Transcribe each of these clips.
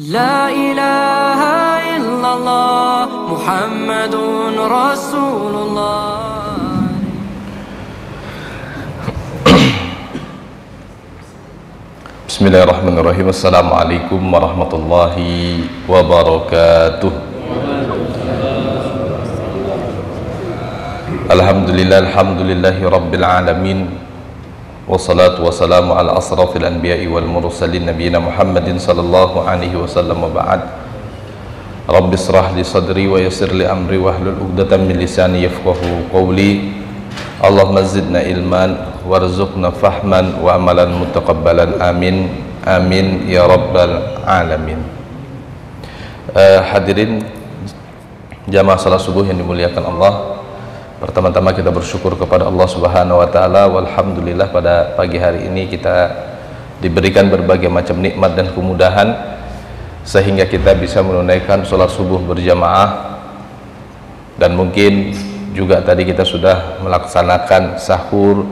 لا إله إلا الله محمد رسول الله. Bismillahirrahmanirrahim. Assalamualaikum warahmatullahi wabarakatuh. Alhamdulillahi rabbil alamin. Wassalatu wassalamu ala asrafil anbiya'i wal mursalin nabiyina Muhammadin sallallahu alaihi wasallam wa ba'd. Rabbi israh li sadri wa yassir li amri wahlul 'uqdatam min lisani yafqahu qawli. Allahumma zidna ilman warzuqna fahman wa amalan mutaqabbalan, amin amin ya rabbal alamin. Hadirin jamaah salat subuh yang dimuliakan Allah, pertama-tama kita bersyukur kepada Allah Subhanahu wa taala. Walhamdulillah, pada pagi hari ini kita diberikan berbagai macam nikmat dan kemudahan sehingga kita bisa menunaikan salat subuh berjamaah, dan mungkin juga tadi kita sudah melaksanakan sahur,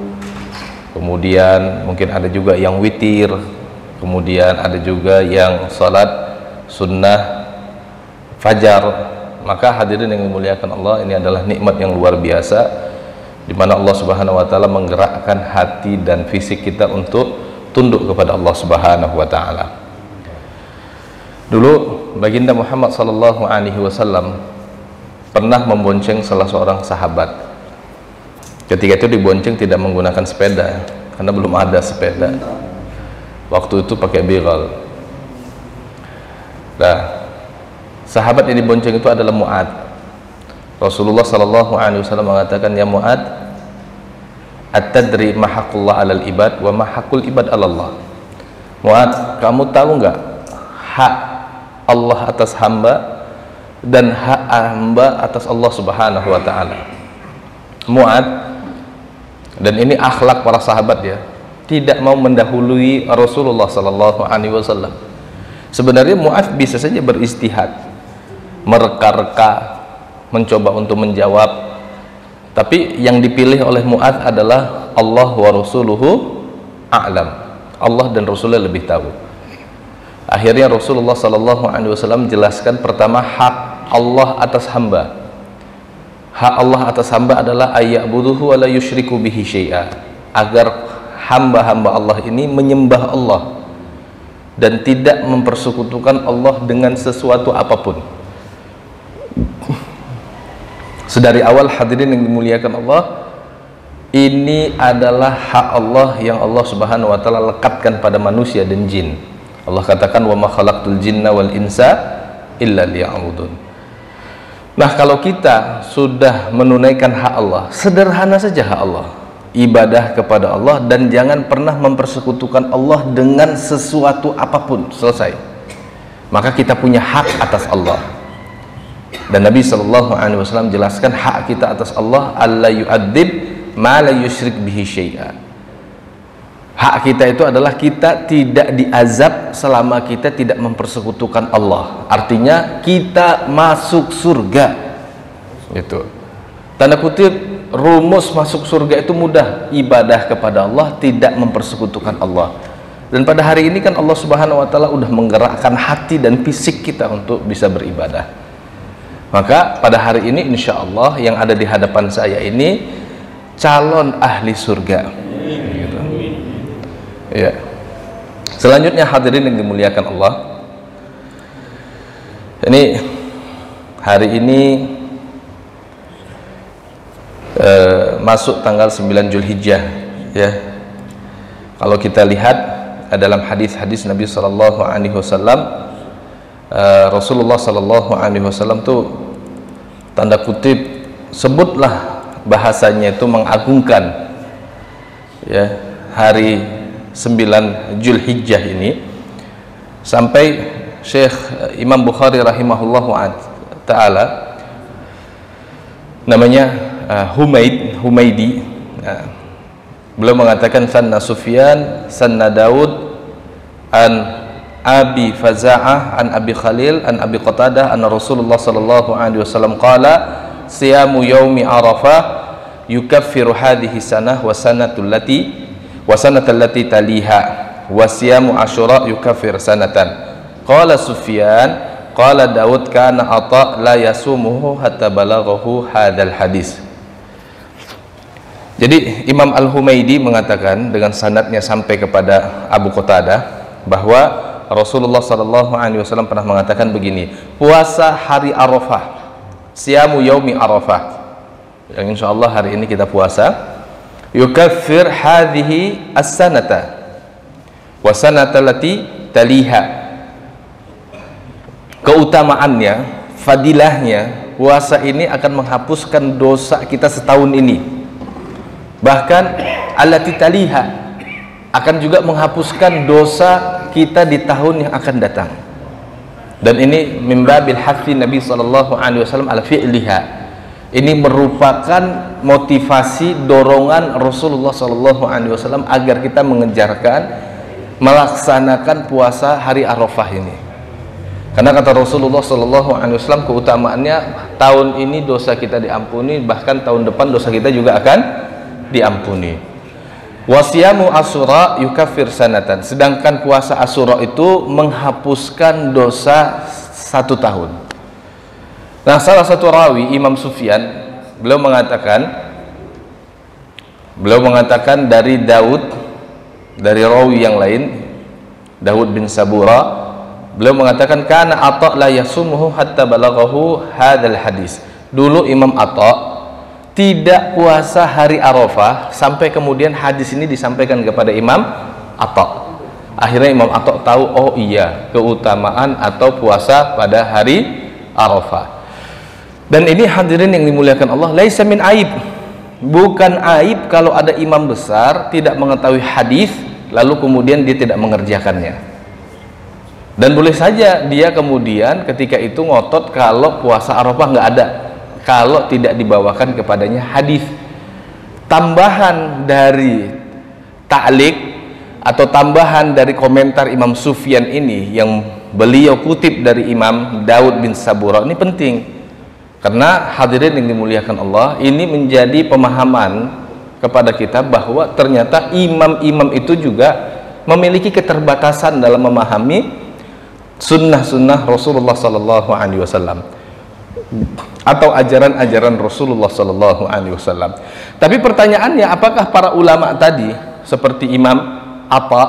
kemudian mungkin ada juga yang witir, kemudian ada juga yang salat sunnah fajar. Maka hadirin yang dimuliakan Allah, ini adalah nikmat yang luar biasa di mana Allah Subhanahu wa taala menggerakkan hati dan fisik kita untuk tunduk kepada Allah Subhanahu wa taala. Dulu baginda Muhammad sallallahu alaihi wasallam pernah membonceng salah seorang sahabat. Ketika itu dibonceng tidak menggunakan sepeda karena belum ada sepeda. Waktu itu pakai bigal. Nah, sahabat yang dibonceng itu adalah Mu'ad. Rasulullah sallallahu alaihi wasallam mengatakan, "Ya Mu'ad, at-tadri ma haqqullah 'alal ibad wa ma haqqul ibad 'alallah?" Mu'ad, kamu tahu enggak hak Allah atas hamba dan hak hamba atas Allah Subhanahu wa taala? Mu'ad, dan ini akhlak para sahabat ya, tidak mau mendahului Rasulullah sallallahu alaihi wasallam. Sebenarnya Mu'ad bisa saja beristihad, mereka-reka, mencoba untuk menjawab, tapi yang dipilih oleh Mu'ad adalah Allah wa rasuluhu a'lam. Allah dan Rasulullah lebih tahu. Akhirnya Rasulullah sallallahu alaihi wasallam jelaskan pertama hak Allah atas hamba. Hak Allah atas hamba adalah ayya'buduhu wa la yusyriku bihi syai'a, agar hamba-hamba Allah ini menyembah Allah dan tidak mempersekutukan Allah dengan sesuatu apapun. Sedari awal hadirin yang dimuliakan Allah, ini adalah hak Allah yang Allah Subhanahu wa taala lekatkan pada manusia dan jin. Allah katakan, "Wa ma khalaqtul jinna wal insa illa liya'budun." Nah, kalau kita sudah menunaikan hak Allah, sederhana saja hak Allah, ibadah kepada Allah dan jangan pernah mempersekutukan Allah dengan sesuatu apapun, selesai. Maka kita punya hak atas Allah. Dan Nabi sallallahu alaihi wasallam jelaskan hak kita atas Allah, alla yu'adzib ma la yusyrik bihi syai'a. Hak kita itu adalah kita tidak diazab selama kita tidak mempersekutukan Allah. Artinya kita masuk surga. Itu tanda kutip, rumus masuk surga itu mudah, ibadah kepada Allah, tidak mempersekutukan Allah. Dan pada hari ini kan Allah Subhanahu wa taala udah menggerakkan hati dan fisik kita untuk bisa beribadah. Maka pada hari ini insya Allah yang ada di hadapan saya ini calon ahli surga gitu. Ya. Selanjutnya hadirin yang dimuliakan Allah, ini hari ini masuk tanggal 9 Zulhijjah ya. Kalau kita lihat dalam hadis-hadis Nabi sallallahu alaihi wasallam, Rasulullah sallallahu alaihi wasallam tuh tanda kutip sebutlah bahasanya itu mengagungkan ya hari 9 Zulhijjah ini, sampai Syekh Imam Bukhari rahimahullahu taala namanya Humaidi, beliau mengatakan sanna Sufyan sanna Daud an Abi Faza'ah an Abi Khalil an Abi Qatadah anna Rasulullah sallallahu alaihi wasallam qala siyamu yaumi Arafah yukaffiru hadhihi sanah wa sanatul lati taliha wa siyamu Asyura yukaffir sanatan. Qala Sufyan, qala Daud kana Atha la yasumuhu hatta balaghahu hadzal hadis. Jadi Imam Al-Humaidi mengatakan dengan sanadnya sampai kepada Abu Qatadah bahwa Rasulullah SAW pernah mengatakan begini, puasa hari Arafah, siyamu yaumi Arafah, yang insya Allah hari ini kita puasa, yukaffir hadhihi as-sanata wa sanata lati taliha. Keutamaannya, fadilahnya, puasa ini akan menghapuskan dosa kita setahun ini. Bahkan allati taliha akan juga menghapuskan dosa kita di tahun yang akan datang. Dan ini mimbabil hafi Nabi SAW ala fi'liha. Ini merupakan motivasi, dorongan Rasulullah SAW agar kita mengejarkan, melaksanakan puasa hari Arafah ini. Karena kata Rasulullah SAW, keutamaannya tahun ini dosa kita diampuni, bahkan tahun depan dosa kita juga akan diampuni. Wasiyamu Asyura yukaffir sanatan, sedangkan puasa Asyura itu menghapuskan dosa 1 tahun. Nah, salah satu rawi Imam Sufyan, beliau mengatakan dari Daud, dari rawi yang lain, Daud bin Sabura, beliau mengatakan kana Atha la yasumuhu hatta balaghahu hadzal hadis. Dulu Imam Atha tidak puasa hari Arafah sampai kemudian hadis ini disampaikan kepada Imam Atha. Akhirnya Imam Atha tahu, oh iya, keutamaan atau puasa pada hari Arafah. Dan ini hadirin yang dimuliakan Allah, laisa min aib, bukan aib kalau ada imam besar tidak mengetahui hadis lalu kemudian dia tidak mengerjakannya. Dan boleh saja dia kemudian ketika itu ngotot kalau puasa Arafah nggak ada, kalau tidak dibawakan kepadanya hadis. Tambahan dari ta'liq atau tambahan dari komentar Imam Sufyan ini yang beliau kutip dari Imam Daud bin Sabura ini penting, karena hadirin yang dimuliakan Allah, ini menjadi pemahaman kepada kita bahwa ternyata imam-imam itu juga memiliki keterbatasan dalam memahami sunnah-sunnah Rasulullah SAW atau ajaran-ajaran Rasulullah SAW. Tapi pertanyaannya, apakah para ulama tadi seperti Imam Atha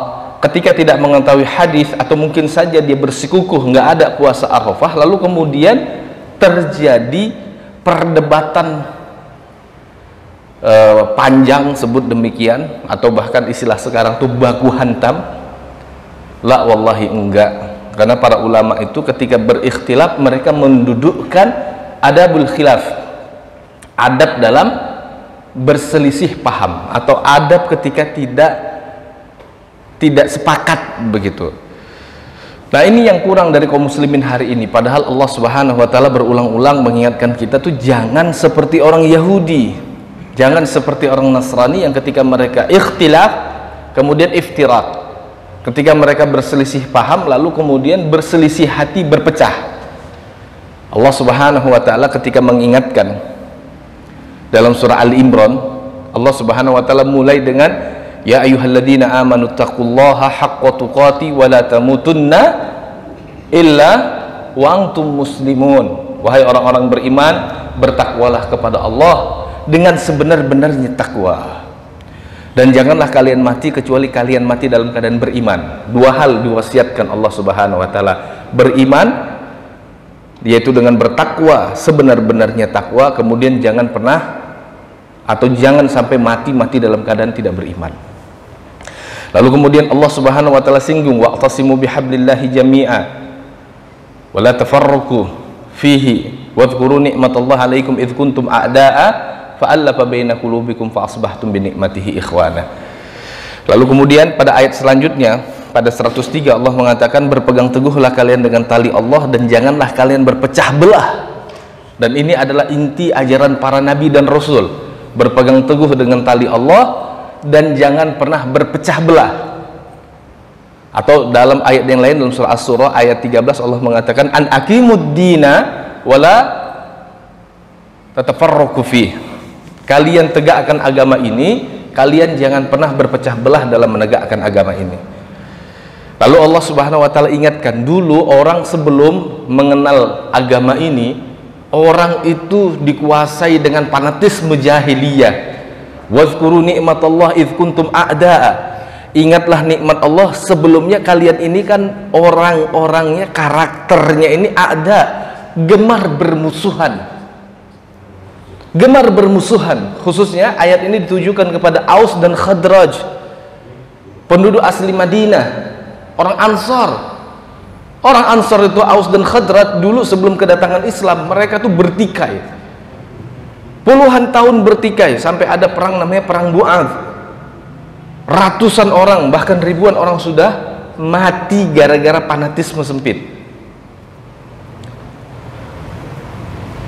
ketika tidak mengetahui hadis atau mungkin saja dia bersikukuh nggak ada puasa Arafah lalu kemudian terjadi perdebatan panjang, sebut demikian, atau bahkan istilah sekarang tuh baku hantam? La wallahi enggak. Karena para ulama itu ketika berikhtilaf mereka mendudukkan adabul khilaf, adab dalam berselisih paham, atau adab ketika tidak sepakat begitu. Nah, ini yang kurang dari kaum muslimin hari ini. Padahal Allah Subhanahu wa taala berulang-ulang mengingatkan kita tuh jangan seperti orang Yahudi, jangan seperti orang Nasrani yang ketika mereka ikhtilaf kemudian iftirak. Ketika mereka berselisih paham lalu kemudian berselisih hati, berpecah. Allah Subhanahu wa taala ketika mengingatkan dalam surah Al-Imran, Allah Subhanahu wa taala mulai dengan ya ayyuhalladzina amanu taqullaha haqqa tuqati wa la tamutunna illa wa antum muslimun. Wahai orang-orang beriman, bertakwalah kepada Allah dengan sebenar-benarnya takwa. Dan janganlah kalian mati kecuali kalian mati dalam keadaan beriman. Dua hal diwasiatkan Allah Subhanahu wa taala. Beriman, yaitu dengan bertakwa sebenar-benarnya takwa, kemudian jangan pernah atau jangan sampai mati dalam keadaan tidak beriman. Lalu kemudian Allah Subhanahu wa taala singgung wa'tasimu bihablillahi jami'a wa la tafarraqu fihi wadhkuru ni'matallahi 'alaikum idz kuntum a'da'a fa'alafa baina qulubikum fa asbahtum bi ni'matihi ikhwana. Lalu kemudian pada ayat selanjutnya pada 103 Allah mengatakan berpegang teguhlah kalian dengan tali Allah dan janganlah kalian berpecah belah. Dan ini adalah inti ajaran para nabi dan rasul, berpegang teguh dengan tali Allah dan jangan pernah berpecah belah. Atau dalam ayat yang lain dalam surah Asy-Syura ayat 13 Allah mengatakan an aqimud dina wala tatafarraqu fihi. Kalian tegakkan agama ini, kalian jangan pernah berpecah belah dalam menegakkan agama ini. Lalu Allah Subhanahu wa taala ingatkan, dulu orang sebelum mengenal agama ini, orang itu dikuasai dengan fanatisme jahiliyah. Wazkuru ni'matallah idz kuntum a'da'a. Ingatlah nikmat Allah, sebelumnya kalian ini kan orang-orangnya, karakternya ini a'da, gemar bermusuhan. Gemar bermusuhan. Khususnya ayat ini ditujukan kepada Aus dan Khadraj, penduduk asli Madinah, orang Ansor. Orang Ansor itu, Aus dan Khadraj, dulu sebelum kedatangan Islam, mereka tuh bertikai. Puluhan tahun bertikai, sampai ada perang namanya perang Bu'adz. Ratusan orang, bahkan ribuan orang sudah mati gara-gara fanatisme sempit.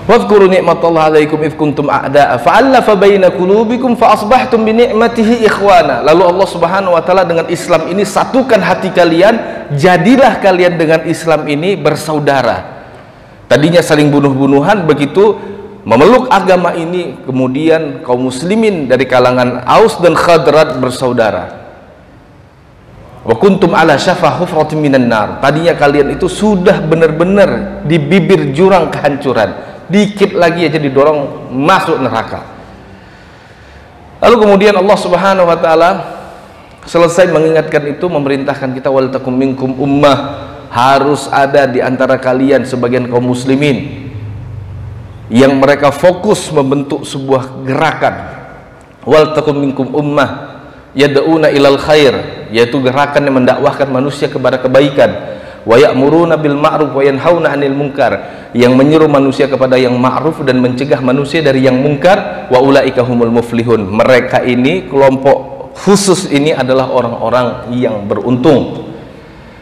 Wadhkuru ni'matallahi 'alaikum idz kuntum a'da'a fa'alafa baina qulubikum fa asbahtum bi ni'matihi ikhwana. Lalu Allah Subhanahu wa taala dengan Islam ini satukan hati kalian, jadilah kalian dengan Islam ini bersaudara. Tadinya saling bunuh-bunuhan, begitu memeluk agama ini, kemudian kaum muslimin dari kalangan Aus dan Khadraj bersaudara. Wa kuntum ala syafa hufratin minan nar. Tadinya kalian itu sudah benar-benar di bibir jurang kehancuran, dikit lagi aja didorong masuk neraka. Lalu kemudian Allah Subhanahu wa taala selesai mengingatkan itu, memerintahkan kita, wal takum minkum ummah, harus ada di antara kalian sebagian kaum muslimin yang mereka fokus membentuk sebuah gerakan. Wal takum minkum ummah yad'una ilal khair, yaitu gerakan yang mendakwahkan manusia kepada kebaikan. Wa ya'muruna bil ma'ruf wa yanhauna 'anil munkar, yang menyuruh manusia kepada yang ma'ruf dan mencegah manusia dari yang mungkar. Wa ulaika humul muflihun, mereka ini, kelompok khusus ini adalah orang-orang yang beruntung.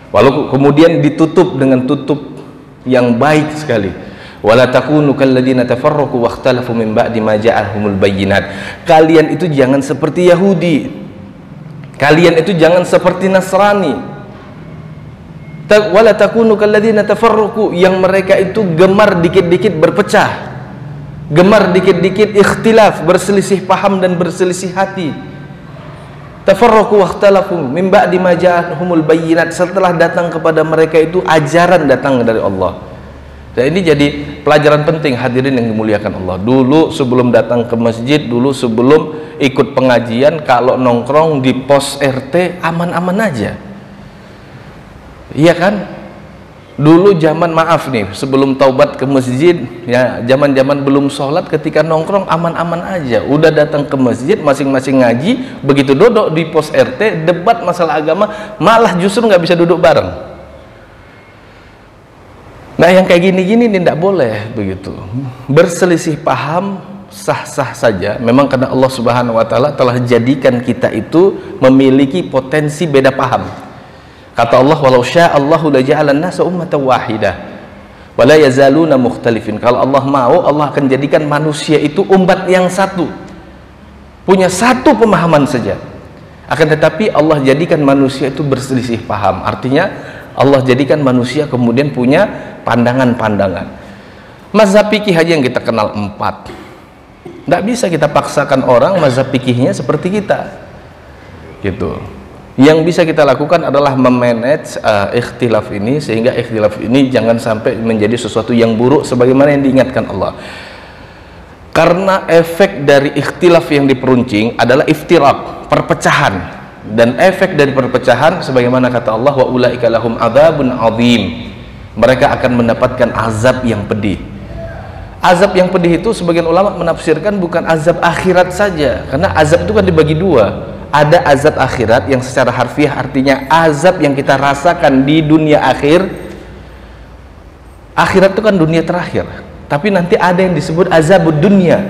Lalu kemudian ditutup dengan tutup yang baik sekali. Wala takunu kalladzina tafarraqu wakhtalafu min ba'di ma ja'ahumul bayyinat. Kalian itu jangan seperti Yahudi, kalian itu jangan seperti Nasrani. Wala takunu kalladzina tafarraqu, yang mereka itu gemar dikit-dikit berpecah, gemar dikit-dikit ikhtilaf, berselisih paham dan berselisih hati. Tafarraqu wakhtalafu min ba'di ma ja'ahumul bayyinat, setelah datang kepada mereka itu ajaran datang dari Allah. Dan ini jadi pelajaran penting hadirin yang dimuliakan Allah. Dulu sebelum datang ke masjid, dulu sebelum ikut pengajian, kalau nongkrong di pos RT aman-aman aja. Iya kan? Dulu zaman, maaf nih, sebelum taubat ke masjid, ya zaman-zaman belum sholat, ketika nongkrong aman-aman aja. Udah datang ke masjid, masing-masing ngaji, begitu duduk di pos RT, debat masalah agama, malah justru nggak bisa duduk bareng. Nah, yang kayak gini-gini ini tidak boleh begitu. Berselisih paham sah-sah saja, memang karena Allah Subhanahu wa taala telah jadikan kita itu memiliki potensi beda paham. Kata Allah, walau sya'allahu la ja'alan nasa ummatan wahidah wa la yazaluna mukhtalifin. Kalau Allah mau, Allah akan jadikan manusia itu umat yang satu, punya satu pemahaman saja. Akan tetapi Allah jadikan manusia itu berselisih paham. Artinya Allah jadikan manusia kemudian punya pandangan-pandangan. Mazhab fikih aja yang kita kenal 4. Tidak bisa kita paksakan orang mazhab fikihnya seperti kita, gitu. Yang bisa kita lakukan adalah memanage ikhtilaf ini, sehingga ikhtilaf ini jangan sampai menjadi sesuatu yang buruk sebagaimana yang diingatkan Allah. Karena efek dari ikhtilaf yang diperuncing adalah iftirak, perpecahan, dan efek dari perpecahan sebagaimana kata Allah, wa ulaika lahum adzabun adzim, mereka akan mendapatkan azab yang pedih. Azab yang pedih itu sebagian ulama menafsirkan bukan azab akhirat saja, karena azab itu kan dibagi dua. Ada azab akhirat yang secara harfiah artinya azab yang kita rasakan di dunia akhir. Akhirat itu kan dunia terakhir. Tapi nanti ada yang disebut azabud dunia.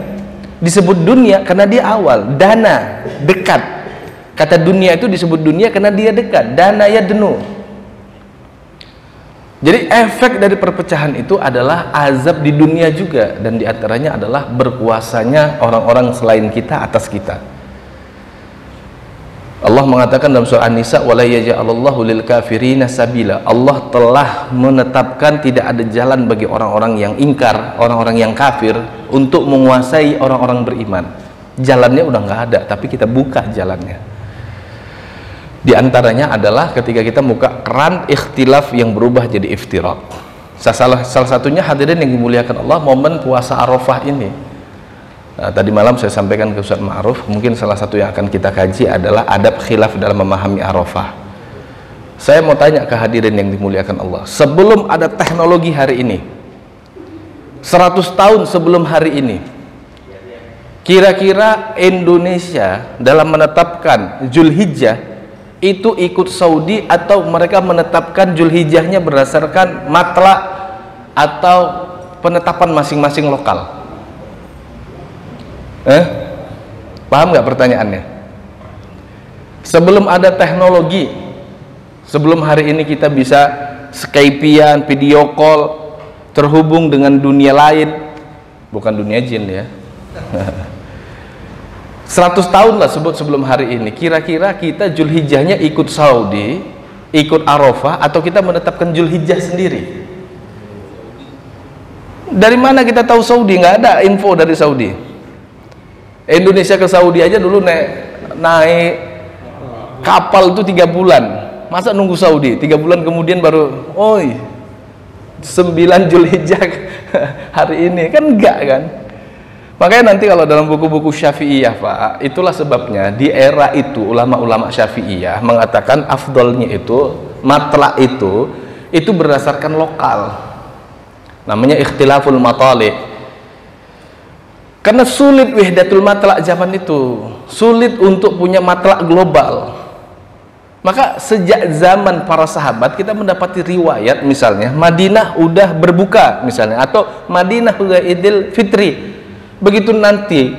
Disebut dunia karena dia awal, dana, dekat. Kata dunia itu disebut dunia karena dia dekat, dana ya denu. Jadi efek dari perpecahan itu adalah azab di dunia juga, dan diantaranya adalah berkuasanya orang-orang selain kita atas kita. Allah mengatakan dalam surah An-Nisa, wala yaj'alallahu lil kafirina sabila. Allah telah menetapkan tidak ada jalan bagi orang-orang yang ingkar, orang-orang yang kafir untuk menguasai orang-orang beriman. Jalannya udah nggak ada, tapi kita buka jalannya. Di antaranya adalah ketika kita buka keran ikhtilaf yang berubah jadi iftirak. Salah satunya hadirin yang dimuliakan Allah, momen puasa Arafah ini. Nah, tadi malam saya sampaikan ke Ustaz Ma'ruf, mungkin salah satu yang akan kita kaji adalah adab khilaf dalam memahami Arafah. Saya mau tanya ke hadirin yang dimuliakan Allah, sebelum ada teknologi hari ini, 100 tahun sebelum hari ini, kira-kira Indonesia dalam menetapkan Zulhijjah itu ikut Saudi atau mereka menetapkan Zulhijjahnya berdasarkan matlak atau penetapan masing-masing lokal? Paham nggak pertanyaannya? Sebelum ada teknologi, sebelum hari ini kita bisa Skype-an, video call, terhubung dengan dunia lain, bukan dunia jin ya. 100 tahun lah sebelum hari ini, kira-kira kita Zulhijjahnya ikut Saudi, ikut Arafah, atau kita menetapkan Zulhijjah sendiri? Dari mana kita tahu Saudi? Nggak ada info dari Saudi. Indonesia ke Saudi aja dulu naik kapal itu 3 bulan, masa nunggu Saudi 3 bulan kemudian baru 9 Zulhijjah hari ini? Kan enggak kan. Makanya nanti kalau dalam buku-buku Syafi'iyah, Pak, itulah sebabnya di era itu ulama-ulama Syafi'iyah mengatakan afdolnya itu matlak itu berdasarkan lokal, namanya ikhtilaful matali'. Karena sulit wahdatul matlak zaman itu, sulit untuk punya matlak global. Maka sejak zaman para sahabat kita mendapati riwayat, misalnya Madinah udah berbuka misalnya, atau Madinah udah Idul Fitri. Begitu nanti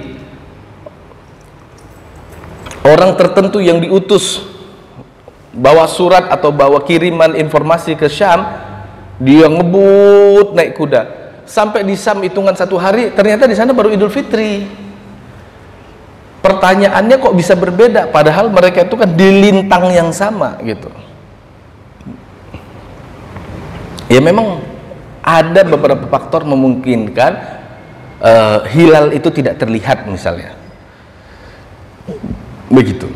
orang tertentu yang diutus bawa surat atau bawa kiriman informasi ke Syam, dia ngebut naik kuda sampai di Syam, hitungan 1 hari, ternyata di sana baru Idul Fitri. Pertanyaannya kok bisa berbeda padahal mereka itu kan di lintang yang sama gitu. Ya memang ada beberapa faktor memungkinkan hilal itu tidak terlihat misalnya, begitu.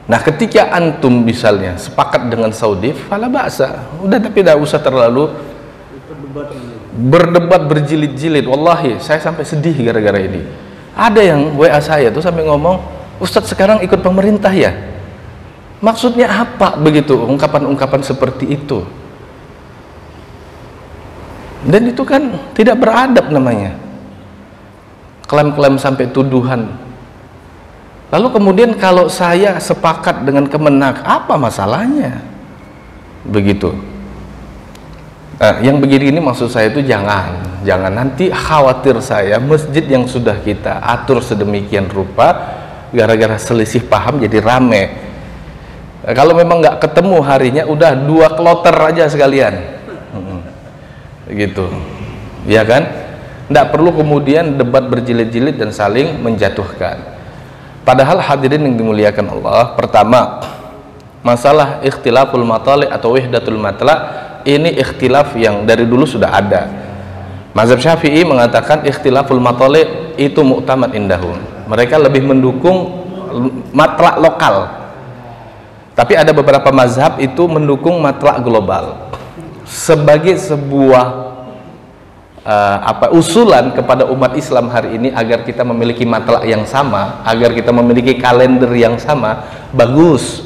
Nah ketika antum misalnya sepakat dengan Saudi, fala ba'sa, udah, tapi tidak usah terlalu berdebat berjilid-jilid. Wallahi saya sampai sedih gara-gara ini. Ada yang WA saya tuh sampai ngomong, Ustadz sekarang ikut pemerintah ya? Maksudnya apa begitu ungkapan-ungkapan seperti itu? Dan itu kan tidak beradab namanya. Klaim-klaim sampai tuduhan. Lalu kemudian kalau saya sepakat dengan Kemenak, apa masalahnya? Begitu. Nah, yang begini ini maksud saya itu jangan nanti khawatir saya masjid yang sudah kita atur sedemikian rupa gara-gara selisih paham jadi rame. Kalau memang nggak ketemu harinya, udah 2 kloter aja sekalian. Gitu. Ya kan? Tidak perlu kemudian debat berjilid-jilid dan saling menjatuhkan. Padahal hadirin yang dimuliakan Allah, pertama, masalah ikhtilaful matali' atau wahdatul matlak ini ikhtilaf yang dari dulu sudah ada. Mazhab Syafi'i mengatakan ikhtilaful matali' itu mu'tamad indahum. Mereka lebih mendukung matlak lokal. Tapi ada beberapa mazhab itu mendukung matlak global sebagai sebuah usulan kepada umat Islam hari ini agar kita memiliki matlak yang sama, agar kita memiliki kalender yang sama, bagus.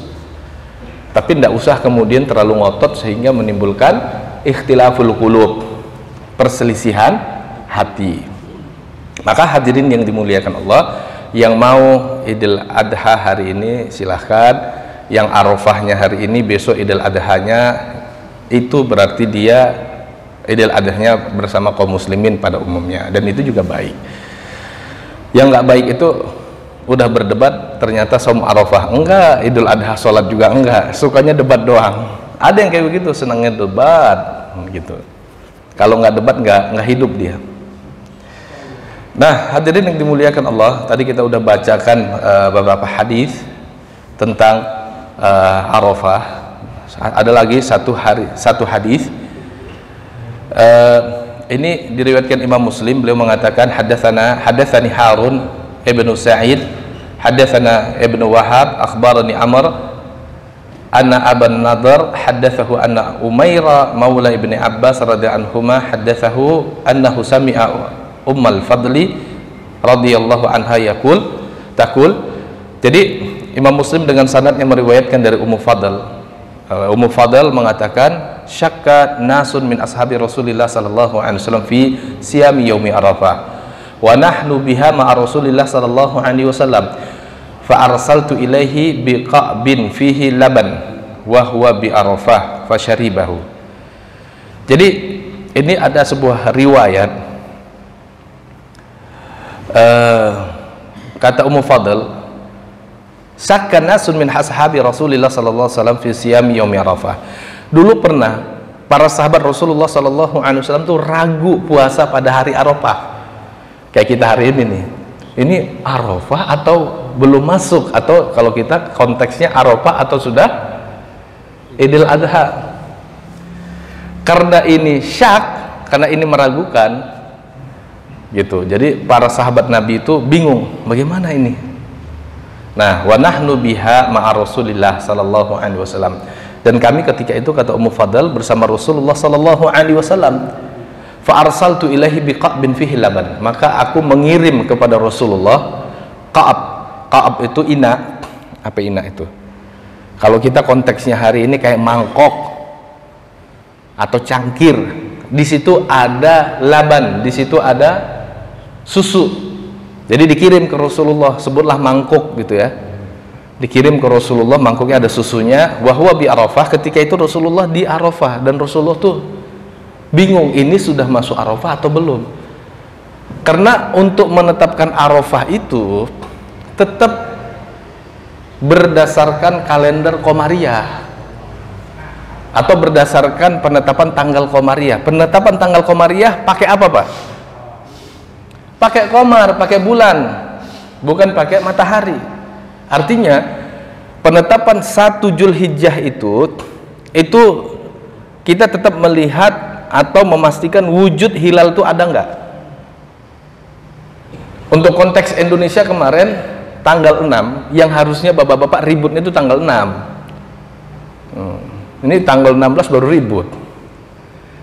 Tapi tidak usah kemudian terlalu ngotot sehingga menimbulkan ikhtilaful qulub, perselisihan hati. Maka hadirin yang dimuliakan Allah, yang mau Idul Adha hari ini silahkan, yang Arafahnya hari ini, besok Idul Adhanya, itu berarti dia Idul Adhanya bersama kaum muslimin pada umumnya, dan itu juga baik. Yang nggak baik itu udah berdebat, ternyata saum Arafah enggak, Idul Adha sholat juga enggak, sukanya debat doang. Ada yang kayak begitu, senangnya debat gitu. Kalau nggak debat nggak hidup dia. Nah hadirin yang dimuliakan Allah, tadi kita udah bacakan beberapa hadis tentang Arafah. Ada lagi satu hadis. Ini diriwayatkan Imam Muslim, beliau mengatakan hadatsani Harun ibnu Sa'id hadatsana ibnu Wahab akhbarani Amr anna Aban Nadhr haddatsahu anna Umaira maula Ibni Abbas radhiyallahu anhuma haddatsahu annahu sami'a Ummul Fadli radhiyallahu anha taqul. Jadi Imam Muslim dengan sanadnya meriwayatkan dari Ummu Fadl. Ummu Fadl mengatakan syakka nasun min ashabi Rasulillah sallallahu alaihi wasallam fi siyami yaumi Arafah wa nahnu biha ma'a Rasulillah sallallahu alaihi wasallam fa arsaltu ilaihi biqa'bin fihi laban wa huwa bi Arafah fa syaribahu. Jadi ini ada sebuah riwayat, kata Ummu Fadl, sakkan nasun min ashabi Rasulillah sallallahu alaihi wasallam fi siyami yaumi Arafah. Dulu pernah para sahabat Rasulullah sallallahu alaihi wasallam tuh ragu puasa pada hari Arafah. Kayak kita hari ini nih. Ini Arafah atau belum masuk, atau kalau kita konteksnya Arafah atau sudah Idul Adha. Karena ini syak, karena ini meragukan gitu. Jadi para sahabat Nabi itu bingung, bagaimana ini? Nah, wa nahnu biha ma'a Rasulillah sallallahu alaihi wasallam. Dan kami ketika itu, kata Ummu Fadl, bersama Rasulullah sallallahu alaihi wasallam. Fa arsaltu ilaihi biqa'bin fihi laban. Maka aku mengirim kepada Rasulullah Ka'ab itu ina. Apa ina itu? Kalau kita konteksnya hari ini kayak mangkok atau cangkir. Di situ ada laban, di situ ada susu. Jadi dikirim ke Rasulullah, sebutlah mangkuk gitu ya. Dikirim ke Rasulullah, mangkuknya ada susunya. Wa huwa bi Arafah. Ketika itu Rasulullah di Arafah, dan Rasulullah tuh bingung, ini sudah masuk Arafah atau belum? Karena untuk menetapkan Arafah itu tetap berdasarkan kalender Komariah atau berdasarkan penetapan tanggal Komariah. Penetapan tanggal Komariah pakai apa, Pak? Pakai komar, pakai bulan, bukan pakai matahari. Artinya penetapan 1 Zulhijjah itu kita tetap melihat atau memastikan wujud hilal itu ada enggak. Untuk konteks Indonesia kemarin tanggal 6, yang harusnya bapak-bapak ributnya itu tanggal 6. Ini tanggal 16 baru ribut.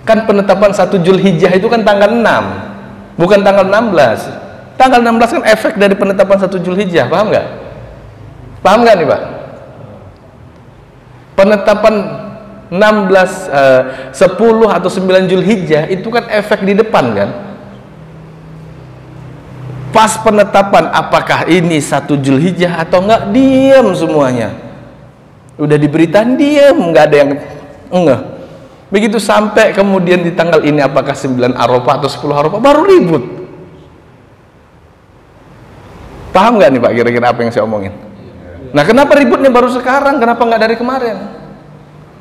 Kan penetapan 1 Zulhijjah itu kan tanggal 6, bukan tanggal 16. Tanggal 16 kan efek dari penetapan 1 Zulhijjah, paham nggak? Paham nggak nih, Pak? Penetapan 16, 10 atau 9 Zulhijjah itu kan efek di depan kan? Pas penetapan apakah ini 1 Zulhijjah atau enggak, diam semuanya. Udah diberitain diam, nggak ada yang enggak. Begitu sampai kemudian di tanggal ini apakah 9 Arafah atau 10 Arafah, baru ribut. Paham nggak nih Pak kira-kira apa yang saya omongin? Nah, kenapa ributnya baru sekarang? Kenapa nggak dari kemarin?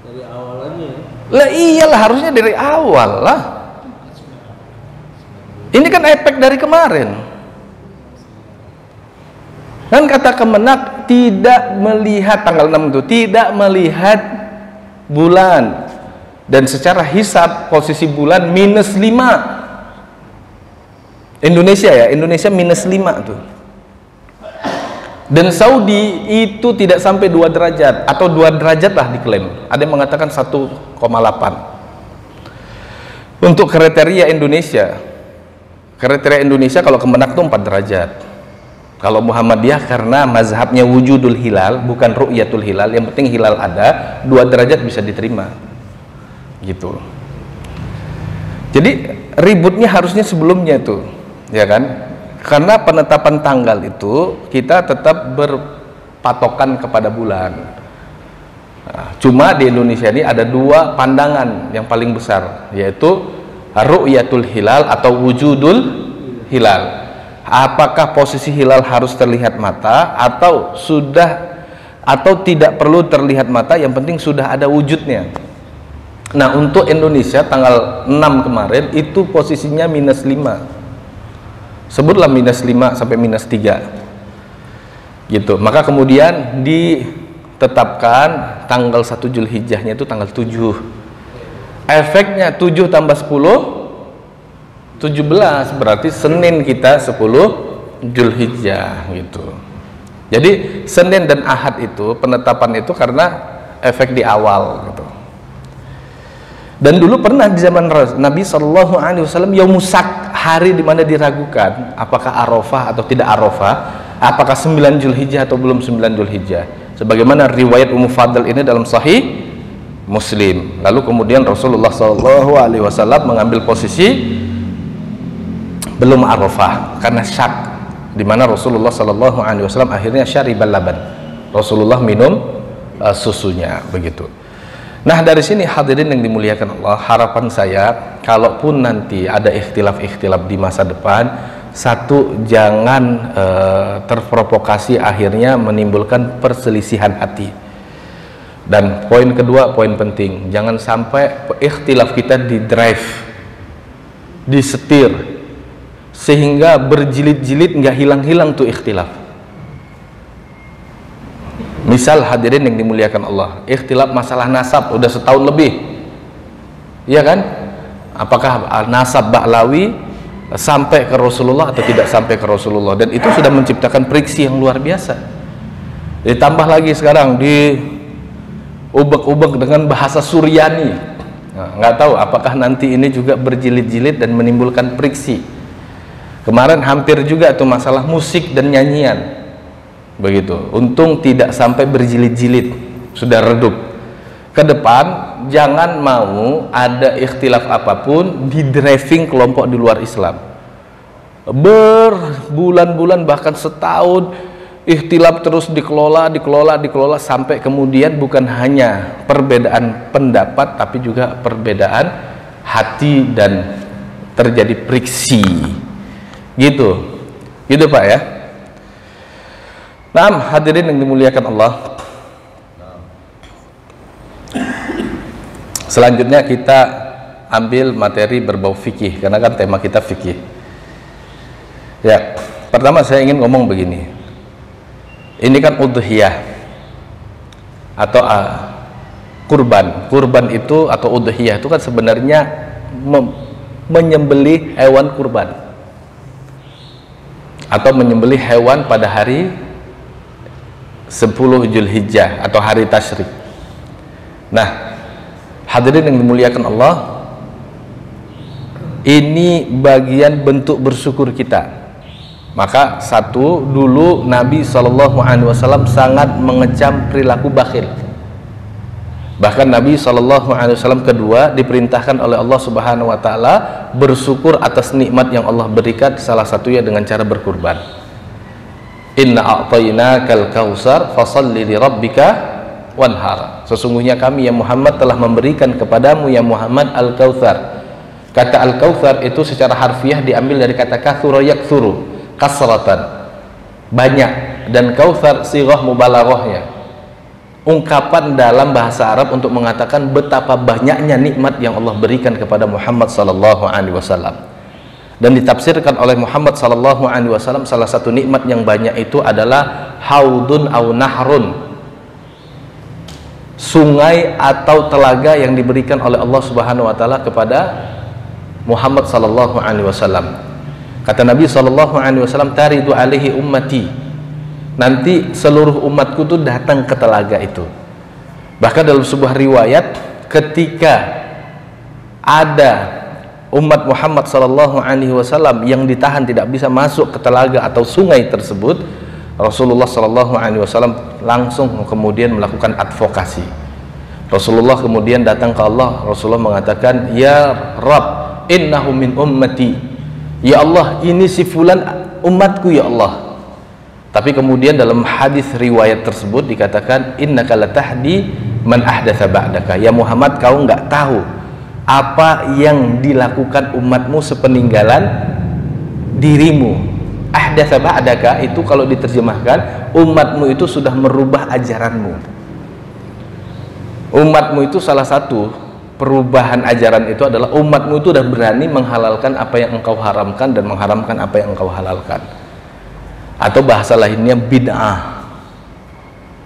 Dari awal aja ya? Lah iyalah, harusnya dari awal lah. Ini kan efek dari kemarin. Kan kata Kemenak tidak melihat tanggal 6 itu, tidak melihat bulan. Dan secara hisab posisi bulan -5. Indonesia ya, Indonesia -5 tuh. Dan Saudi itu tidak sampai 2 derajat atau 2 derajat lah diklaim. Ada yang mengatakan 1,8. Untuk kriteria Indonesia kalau Kemenak tuh 4 derajat. Kalau Muhammadiyah karena mazhabnya wujudul hilal, bukan ru'yatul hilal, yang penting hilal ada, 2 derajat bisa diterima gitu. Jadi ributnya harusnya sebelumnya tuh, ya kan? Karena penetapan tanggal itu kita tetap berpatokan kepada bulan. Nah, cuma di Indonesia ini ada 2 pandangan yang paling besar, yaitu ru'yatul hilal atau wujudul hilal. Apakah posisi hilal harus terlihat mata atau tidak perlu terlihat mata, yang penting sudah ada wujudnya. Nah, untuk Indonesia tanggal 6 kemarin itu posisinya -5. Sebutlah -5 sampai -3 gitu. Maka kemudian ditetapkan tanggal 1 Zulhijjahnya itu tanggal 7. Efeknya 7 tambah 10 17, berarti Senin kita 10 Zulhijjah gitu. Jadi Senin dan Ahad itu penetapan itu karena efek di awal gitu. Dan dulu pernah di zaman Nabi Shallallahu Alaihi Wasallam Yaumussak, hari dimana diragukan apakah Arafah atau tidak Arafah, apakah 9 Zulhijjah atau belum 9 Zulhijjah, sebagaimana riwayat Ummu Fadl ini dalam Sahih Muslim. Lalu kemudian Rasulullah Shallallahu Alaihi Wasallam mengambil posisi belum Arafah karena syak, dimana Rasulullah Shallallahu Alaihi Wasallam akhirnya syaribal laban, Rasulullah minum susunya begitu. Nah, dari sini hadirin yang dimuliakan Allah, harapan saya kalaupun nanti ada ikhtilaf-ikhtilaf di masa depan, satu, jangan terprovokasi akhirnya menimbulkan perselisihan hati. Dan poin kedua, poin penting, jangan sampai ikhtilaf kita di-drive, disetir, sehingga berjilid-jilid nggak hilang-hilang tuh ikhtilaf. Misal hadirin yang dimuliakan Allah, ikhtilaf masalah nasab udah setahun lebih, iya kan? Apakah nasab Ba'lawi sampai ke Rasulullah atau tidak sampai ke Rasulullah? Dan itu sudah menciptakan friksi yang luar biasa. Ditambah lagi sekarang di ubek-ubek dengan bahasa Suryani. Nah, nggak tahu apakah nanti ini juga berjilid-jilid dan menimbulkan friksi. Kemarin hampir juga tuh masalah musik dan nyanyian. Begitu, untung tidak sampai berjilid-jilid, sudah redup. Ke depan jangan mau ada ikhtilaf apapun di driving kelompok di luar Islam. Berbulan-bulan bahkan setahun ikhtilaf terus dikelola sampai kemudian bukan hanya perbedaan pendapat tapi juga perbedaan hati dan terjadi friksi. Gitu Pak ya. Nah, hadirin yang dimuliakan Allah, selanjutnya kita ambil materi berbau fikih, karena kan tema kita fikih. Ya, pertama saya ingin ngomong begini, ini kan udhiyah atau kurban itu atau udhiyah itu kan sebenarnya menyembelih hewan kurban atau menyembelih hewan pada hari 10 Zulhijjah atau hari tasyrik. Nah, hadirin yang dimuliakan Allah, ini bagian bentuk bersyukur kita. Maka satu, dulu Nabi SAW sangat mengecam perilaku bakhil. Bahkan Nabi SAW kedua diperintahkan oleh Allah Subhanahu Wa Taala bersyukur atas nikmat yang Allah berikan, salah satunya dengan cara berkurban. Inna a'tainakal kautsar fasalli li rabbika wanhar. Sesungguhnya kami ya Muhammad telah memberikan kepadamu ya Muhammad al-kautsar. Kata al-kautsar itu secara harfiah diambil dari kata katsura yaktsuru, kasratan, banyak, dan kautsar sighah mubalaghahnya, ungkapan dalam bahasa Arab untuk mengatakan betapa banyaknya nikmat yang Allah berikan kepada Muhammad sallallahu alaihi wasallam. Dan ditafsirkan oleh Muhammad sallallahu alaihi wasallam, salah satu nikmat yang banyak itu adalah haudun au nahrun, sungai atau telaga yang diberikan oleh Allah Subhanahu wa taala kepada Muhammad sallallahu alaihi wasallam. Kata Nabi sallallahu alaihi wasallam, taridu alaihi ummati, nanti seluruh umatku tuh datang ke telaga itu. Bahkan dalam sebuah riwayat, ketika ada umat Muhammad sallallahu alaihi wasallam yang ditahan tidak bisa masuk ke telaga atau sungai tersebut, Rasulullah sallallahu alaihi wasallam langsung kemudian melakukan advokasi. Rasulullah kemudian datang ke Allah, Rasulullah mengatakan, ya Rabb, innahu min ummati, ya Allah, ini si fulan umatku ya Allah. Tapi kemudian dalam hadis riwayat tersebut dikatakan, innaka latahdi man ahdatsa ba'daka, ya Muhammad, kau nggak tahu apa yang dilakukan umatmu sepeninggalan dirimu. Ahdatsa ba'daka itu kalau diterjemahkan, umatmu itu sudah merubah ajaranmu. Umatmu itu salah satu perubahan ajaran itu adalah umatmu itu sudah berani menghalalkan apa yang engkau haramkan dan mengharamkan apa yang engkau halalkan. Atau bahasa lainnya bid'ah.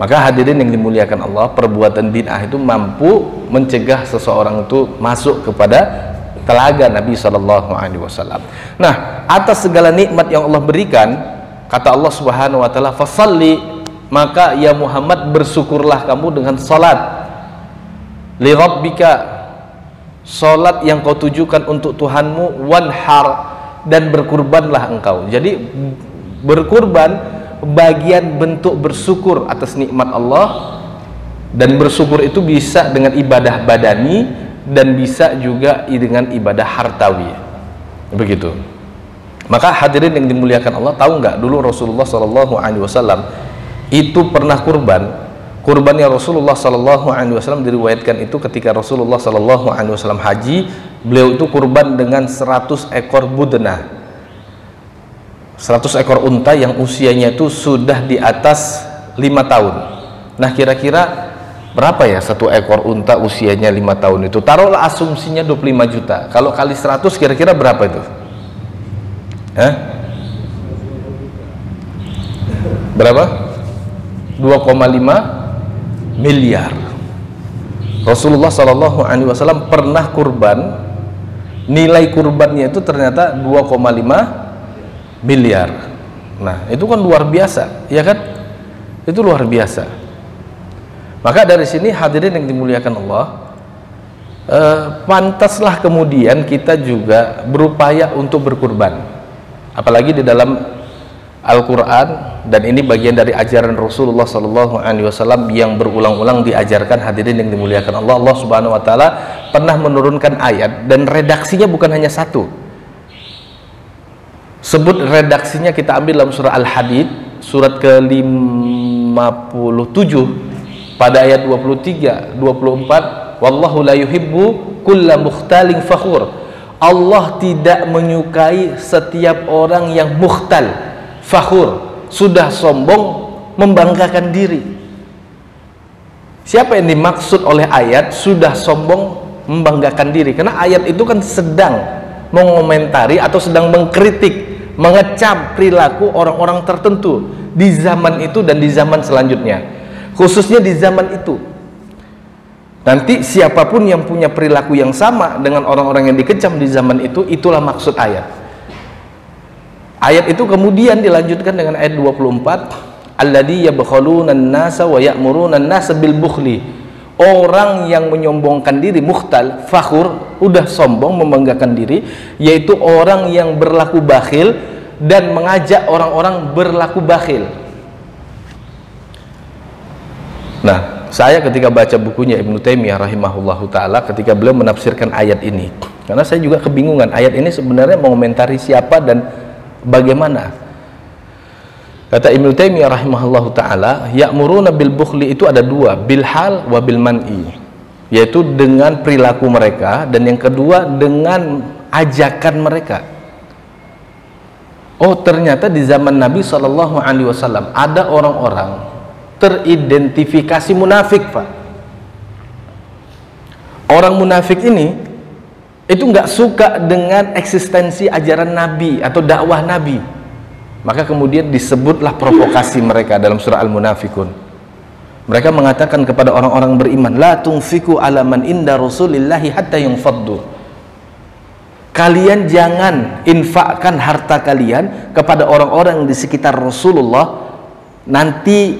Maka hadirin yang dimuliakan Allah, perbuatan bid'ah itu mampu mencegah seseorang itu masuk kepada telaga Nabi Shallallahu Alaihi Wasallam. Nah, atas segala nikmat yang Allah berikan, kata Allah Subhanahu Wa Taala, fasalli, maka ya Muhammad bersyukurlah kamu dengan salat li rabbika, salat yang kau tujukan untuk Tuhanmu, wanhar, dan berkurbanlah engkau. Jadi berkurban bagian bentuk bersyukur atas nikmat Allah, dan bersyukur itu bisa dengan ibadah badani dan bisa juga dengan ibadah hartawi. Begitu. Maka hadirin yang dimuliakan Allah, tahu nggak dulu Rasulullah SAW itu pernah kurban. Kurbannya Rasulullah SAW diriwayatkan itu ketika Rasulullah SAW haji, beliau itu kurban dengan 100 ekor budna, 100 ekor unta yang usianya itu sudah di atas 5 tahun. Nah, kira-kira berapa ya satu ekor unta usianya 5 tahun itu? Taruhlah asumsinya 25 juta. Kalau kali 100 kira-kira berapa itu? Berapa? 2,5 miliar. Rasulullah SAW pernah kurban, nilai kurbannya itu ternyata 2,5 miliar. Nah, itu kan luar biasa, ya kan? Itu luar biasa. Maka dari sini hadirin yang dimuliakan Allah, pantaslah kemudian kita juga berupaya untuk berkurban. Apalagi di dalam Al-Quran, dan ini bagian dari ajaran Rasulullah SAW yang berulang-ulang diajarkan hadirin yang dimuliakan Allah. Allah Subhanahu Wa Taala pernah menurunkan ayat, dan redaksinya bukan hanya satu. Sebut redaksinya kita ambil dalam surah Al-Hadid, surat ke-57 pada ayat 23, 24. Wallahu la yuhibbu kulla mukhtalin fakhur. Allah tidak menyukai setiap orang yang mukhtal, fakhur, sudah sombong, membanggakan diri. Siapa yang dimaksud oleh ayat sudah sombong, membanggakan diri? Karena ayat itu kan sedang mengomentari atau sedang mengkritik, mengecam perilaku orang-orang tertentu di zaman itu dan di zaman selanjutnya, khususnya di zaman itu. Nanti siapapun yang punya perilaku yang sama dengan orang-orang yang dikecam di zaman itu, itulah maksud ayat. Ayat itu kemudian dilanjutkan dengan ayat 24, alladzi yabkhaluna an-nasa wa ya'muruna an-nasa bil bukhli. Orang yang menyombongkan diri, mukhtal, fakhur, udah sombong, membanggakan diri, yaitu orang yang berlaku bakhil dan mengajak orang-orang berlaku bakhil. Nah, saya ketika baca bukunya Ibnu Taimiyah rahimahullahu taala, ketika beliau menafsirkan ayat ini, karena saya juga kebingungan, ayat ini sebenarnya mengomentari siapa dan bagaimana. Kata Ibnu Taimiyah rahimahullahu taala, ya'muruna bil bukhli itu ada dua, bil hal wa bil man'i, yaitu dengan perilaku mereka, dan yang kedua dengan ajakan mereka. Oh, ternyata di zaman Nabi SAW ada orang-orang teridentifikasi munafik, Pak. Orang munafik ini itu nggak suka dengan eksistensi ajaran Nabi atau dakwah Nabi. Maka kemudian disebutlah provokasi mereka dalam surah Al-Munafikun. Mereka mengatakan kepada orang-orang beriman, la tunfiku ala man inda rasulillahi hatta yunfaddu. Kalian jangan infakkan harta kalian kepada orang-orang di sekitar Rasulullah, nanti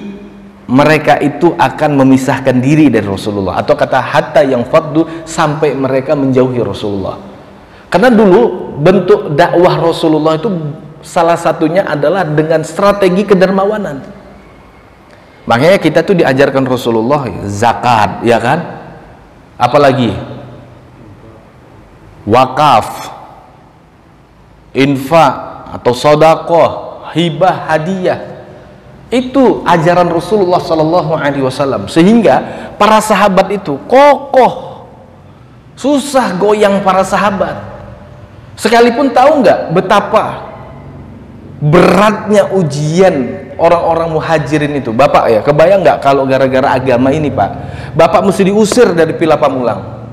mereka itu akan memisahkan diri dari Rasulullah, atau kata hatta yang faddu, sampai mereka menjauhi Rasulullah. Karena dulu bentuk dakwah Rasulullah itu salah satunya adalah dengan strategi kedermawanan. Makanya kita tuh diajarkan Rasulullah zakat, ya kan? Apalagi wakaf, infak atau sedekah, hibah, hadiah. Itu ajaran Rasulullah SAW, sehingga para sahabat itu kokoh, susah goyang para sahabat. Sekalipun tahu nggak betapa beratnya ujian orang-orang muhajirin itu. Bapak ya, kebayang nggak kalau gara-gara agama ini, Pak, Bapak mesti diusir dari Pila Pamulang,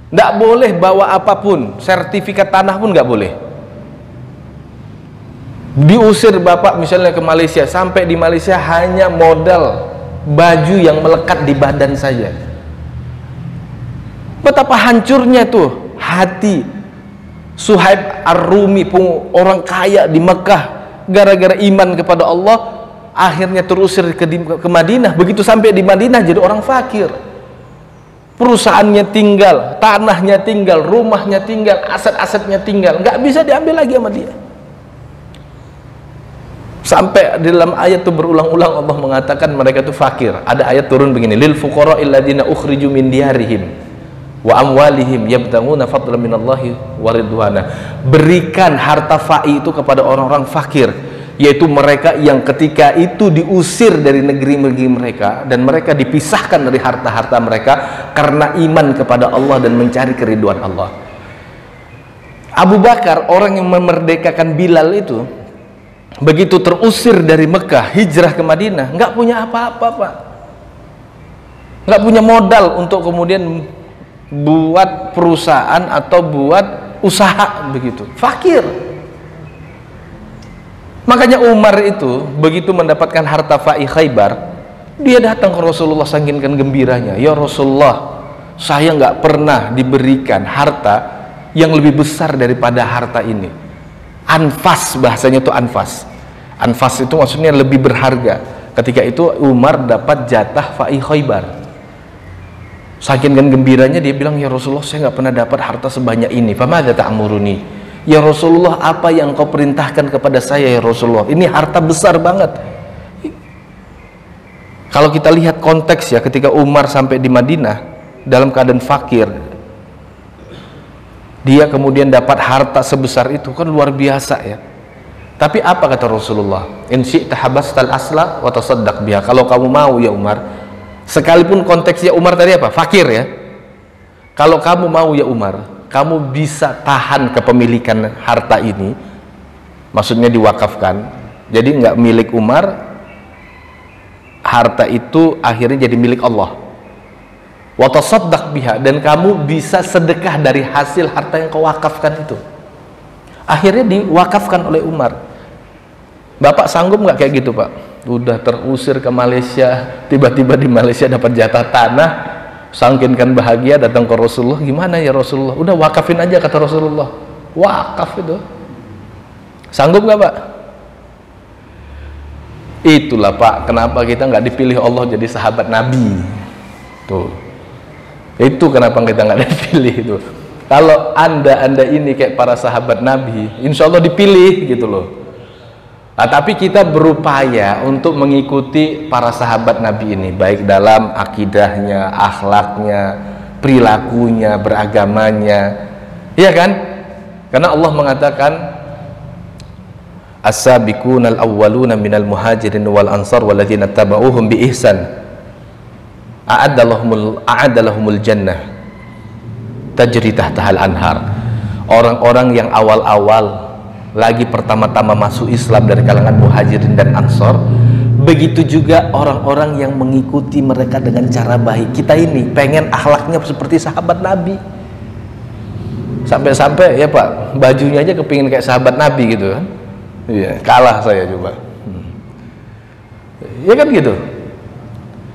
nggak boleh bawa apapun, sertifikat tanah pun nggak boleh. Diusir Bapak misalnya ke Malaysia, sampai di Malaysia hanya modal baju yang melekat di badan saja. Betapa hancurnya tuh hati Suhaib Ar-Rumi, orang kaya di Mekah, gara-gara iman kepada Allah akhirnya terusir ke Madinah. Begitu sampai di Madinah jadi orang fakir. perusahaannya tinggal, tanahnya tinggal, rumahnya tinggal, aset-asetnya tinggal, nggak bisa diambil lagi sama dia. Sampai di dalam ayat itu berulang-ulang Allah mengatakan mereka itu fakir. Ada ayat turun begini, lil fuqara'il ladzina ukhriju min diyarihim wa amwalihim yabtaguna fadlan minallahi wa ridwana. Berikan harta fa'i itu kepada orang-orang fakir, yaitu mereka yang ketika itu diusir dari negeri-negeri mereka dan mereka dipisahkan dari harta-harta mereka karena iman kepada Allah dan mencari keriduan Allah. Abu Bakar, orang yang memerdekakan Bilal itu, begitu terusir dari Mekah, hijrah ke Madinah, nggak punya apa-apa, Pak. Nggak punya modal untuk kemudian buat perusahaan atau buat usaha, begitu. Fakir. Makanya Umar itu begitu mendapatkan harta fa'i Khaybar, dia datang ke Rasulullah saking gembiranya, ya Rasulullah, saya nggak pernah diberikan harta yang lebih besar daripada harta ini. Anfas, bahasanya itu anfas. Anfas itu maksudnya lebih berharga. Ketika itu Umar dapat jatah fa'i Khaybar. Saking gembiranya dia bilang, ya Rasulullah, saya nggak pernah dapat harta sebanyak ini. Famadza ta'muruni? Ya Rasulullah, apa yang kau perintahkan kepada saya ya Rasulullah? Ini harta besar banget. Kalau kita lihat konteks ya, ketika Umar sampai di Madinah dalam keadaan fakir, dia kemudian dapat harta sebesar itu, kan luar biasa ya. Tapi apa kata Rasulullah? In syi'ta habastal asla wa tasaddaq biha. Kalau kamu mau ya Umar, sekalipun konteksnya Umar tadi apa? Fakir ya. Kalau kamu mau ya Umar, kamu bisa tahan kepemilikan harta ini, maksudnya diwakafkan, jadi nggak milik Umar, harta itu akhirnya jadi milik Allah. Wa tasaddaq biha, dan kamu bisa sedekah dari hasil harta yang kau wakafkan itu. Akhirnya diwakafkan oleh Umar. Bapak sanggup nggak kayak gitu, Pak? Udah terusir ke Malaysia, tiba-tiba di Malaysia dapat jatah tanah, saking kan bahagia datang ke Rasulullah. Gimana ya Rasulullah? Udah wakafin aja kata Rasulullah. Wakaf itu. Sanggup nggak, Pak? Itulah Pak, kenapa kita nggak dipilih Allah jadi sahabat Nabi. Tuh. Itu kenapa kita nggak dipilih itu. Kalau anda ini kayak para sahabat Nabi, insya Allah dipilih gitu loh. Nah, tapi kita berupaya untuk mengikuti para sahabat Nabi ini, baik dalam akidahnya, akhlaknya, perilakunya, beragamanya, iya kan? Karena Allah mengatakan as-sabiqunal awwaluna minal muhajirin wal ansar walladzina tabauhum bi ihsan a'adalahumul jannah tajri tahtahal anhar. Orang-orang yang awal-awal lagi pertama-tama masuk Islam dari kalangan muhajirin dan ansor, begitu juga orang-orang yang mengikuti mereka dengan cara baik. Kita ini pengen akhlaknya seperti sahabat Nabi, sampai-sampai ya Pak, bajunya aja kepingin kayak sahabat Nabi gitu kan. Iya, kalah saya coba. Ya kan gitu.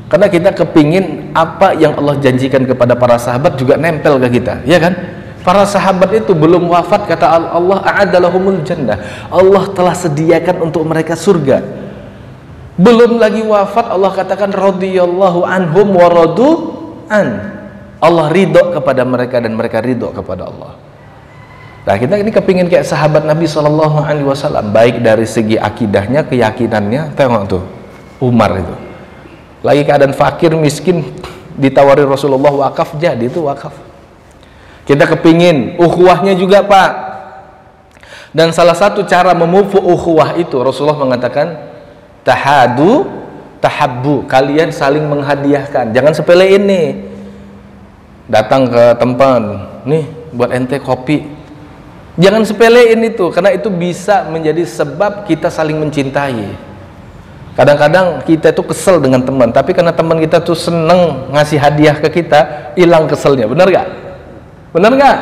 Karena kita kepingin apa yang Allah janjikan kepada para sahabat juga nempel ke kita, ya kan? Para sahabat itu belum wafat, kata Allah, a'adalahumul jannah, Allah telah sediakan untuk mereka surga. Belum lagi wafat, Allah katakan radhiyallahu anhum wa radu an. Allah ridho kepada mereka dan mereka ridho kepada Allah. Nah, kita ini kepingin kayak sahabat Nabi SAW, baik dari segi akidahnya, keyakinannya. Tengok tuh Umar itu lagi keadaan fakir miskin, ditawari Rasulullah wakaf, jadi itu wakaf. Kita kepingin ukhuwahnya juga Pak, dan salah satu cara memupuk ukhuwah itu Rasulullah mengatakan tahadu tahabbu, kalian saling menghadiahkan. Jangan sepele ini, datang ke tempat nih buat ente kopi, jangan sepelein itu, karena itu bisa menjadi sebab kita saling mencintai. Kadang-kadang kita itu kesel dengan teman, tapi karena teman kita tuh seneng ngasih hadiah ke kita, hilang keselnya. Benar gak? Benar nggak?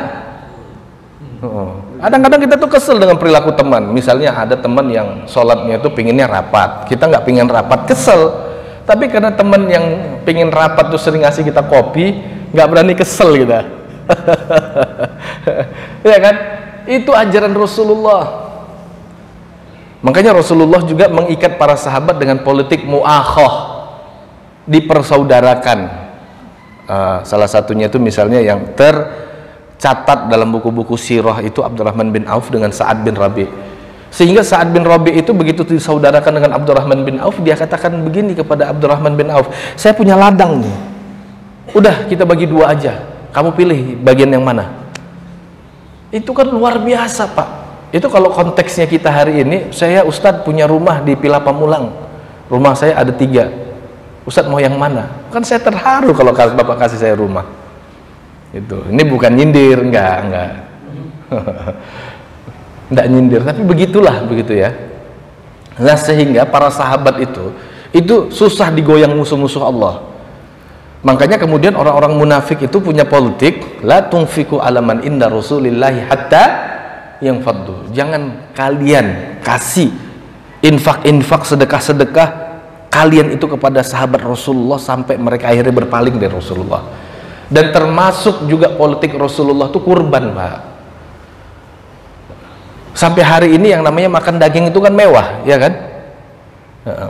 Kadang-kadang kita tuh kesel dengan perilaku teman. Misalnya ada teman yang sholatnya itu pinginnya rapat, kita nggak pingin rapat, kesel. Tapi karena teman yang pingin rapat tuh sering ngasih kita kopi, nggak berani kesel kita. Ya kan? Itu ajaran Rasulullah. Makanya Rasulullah juga mengikat para sahabat dengan politik mu'akhah, dipersaudarakan. Salah satunya itu misalnya yang tercatat dalam buku-buku sirah itu Abdurrahman bin Auf dengan Sa'ad bin Rabi. Sehingga Sa'ad bin Rabi itu begitu disaudarakan dengan Abdurrahman bin Auf, dia katakan begini kepada Abdurrahman bin Auf, saya punya ladang nih, udah kita bagi dua aja, kamu pilih bagian yang mana. Itu kan luar biasa Pak. Itu kalau konteksnya kita hari ini, saya Ustadz punya rumah di Pila Pamulang, rumah saya ada 3, Ustadz mau yang mana? Kan saya terharu kalau Bapak kasih saya rumah. Itu. Ini bukan nyindir, enggak. Enggak nyindir, tapi begitulah begitu ya. Nah, sehingga para sahabat itu susah digoyang musuh-musuh Allah. Makanya kemudian orang-orang munafik itu punya politik, la tunfiku alaman inda Rasulillahi hatta yang faddu. Jangan kalian kasih infak-infak, sedekah-sedekah kalian itu kepada sahabat Rasulullah sampai mereka akhirnya berpaling dari Rasulullah. Dan termasuk juga politik Rasulullah itu kurban Pak. Sampai hari ini yang namanya makan daging itu kan mewah, ya kan?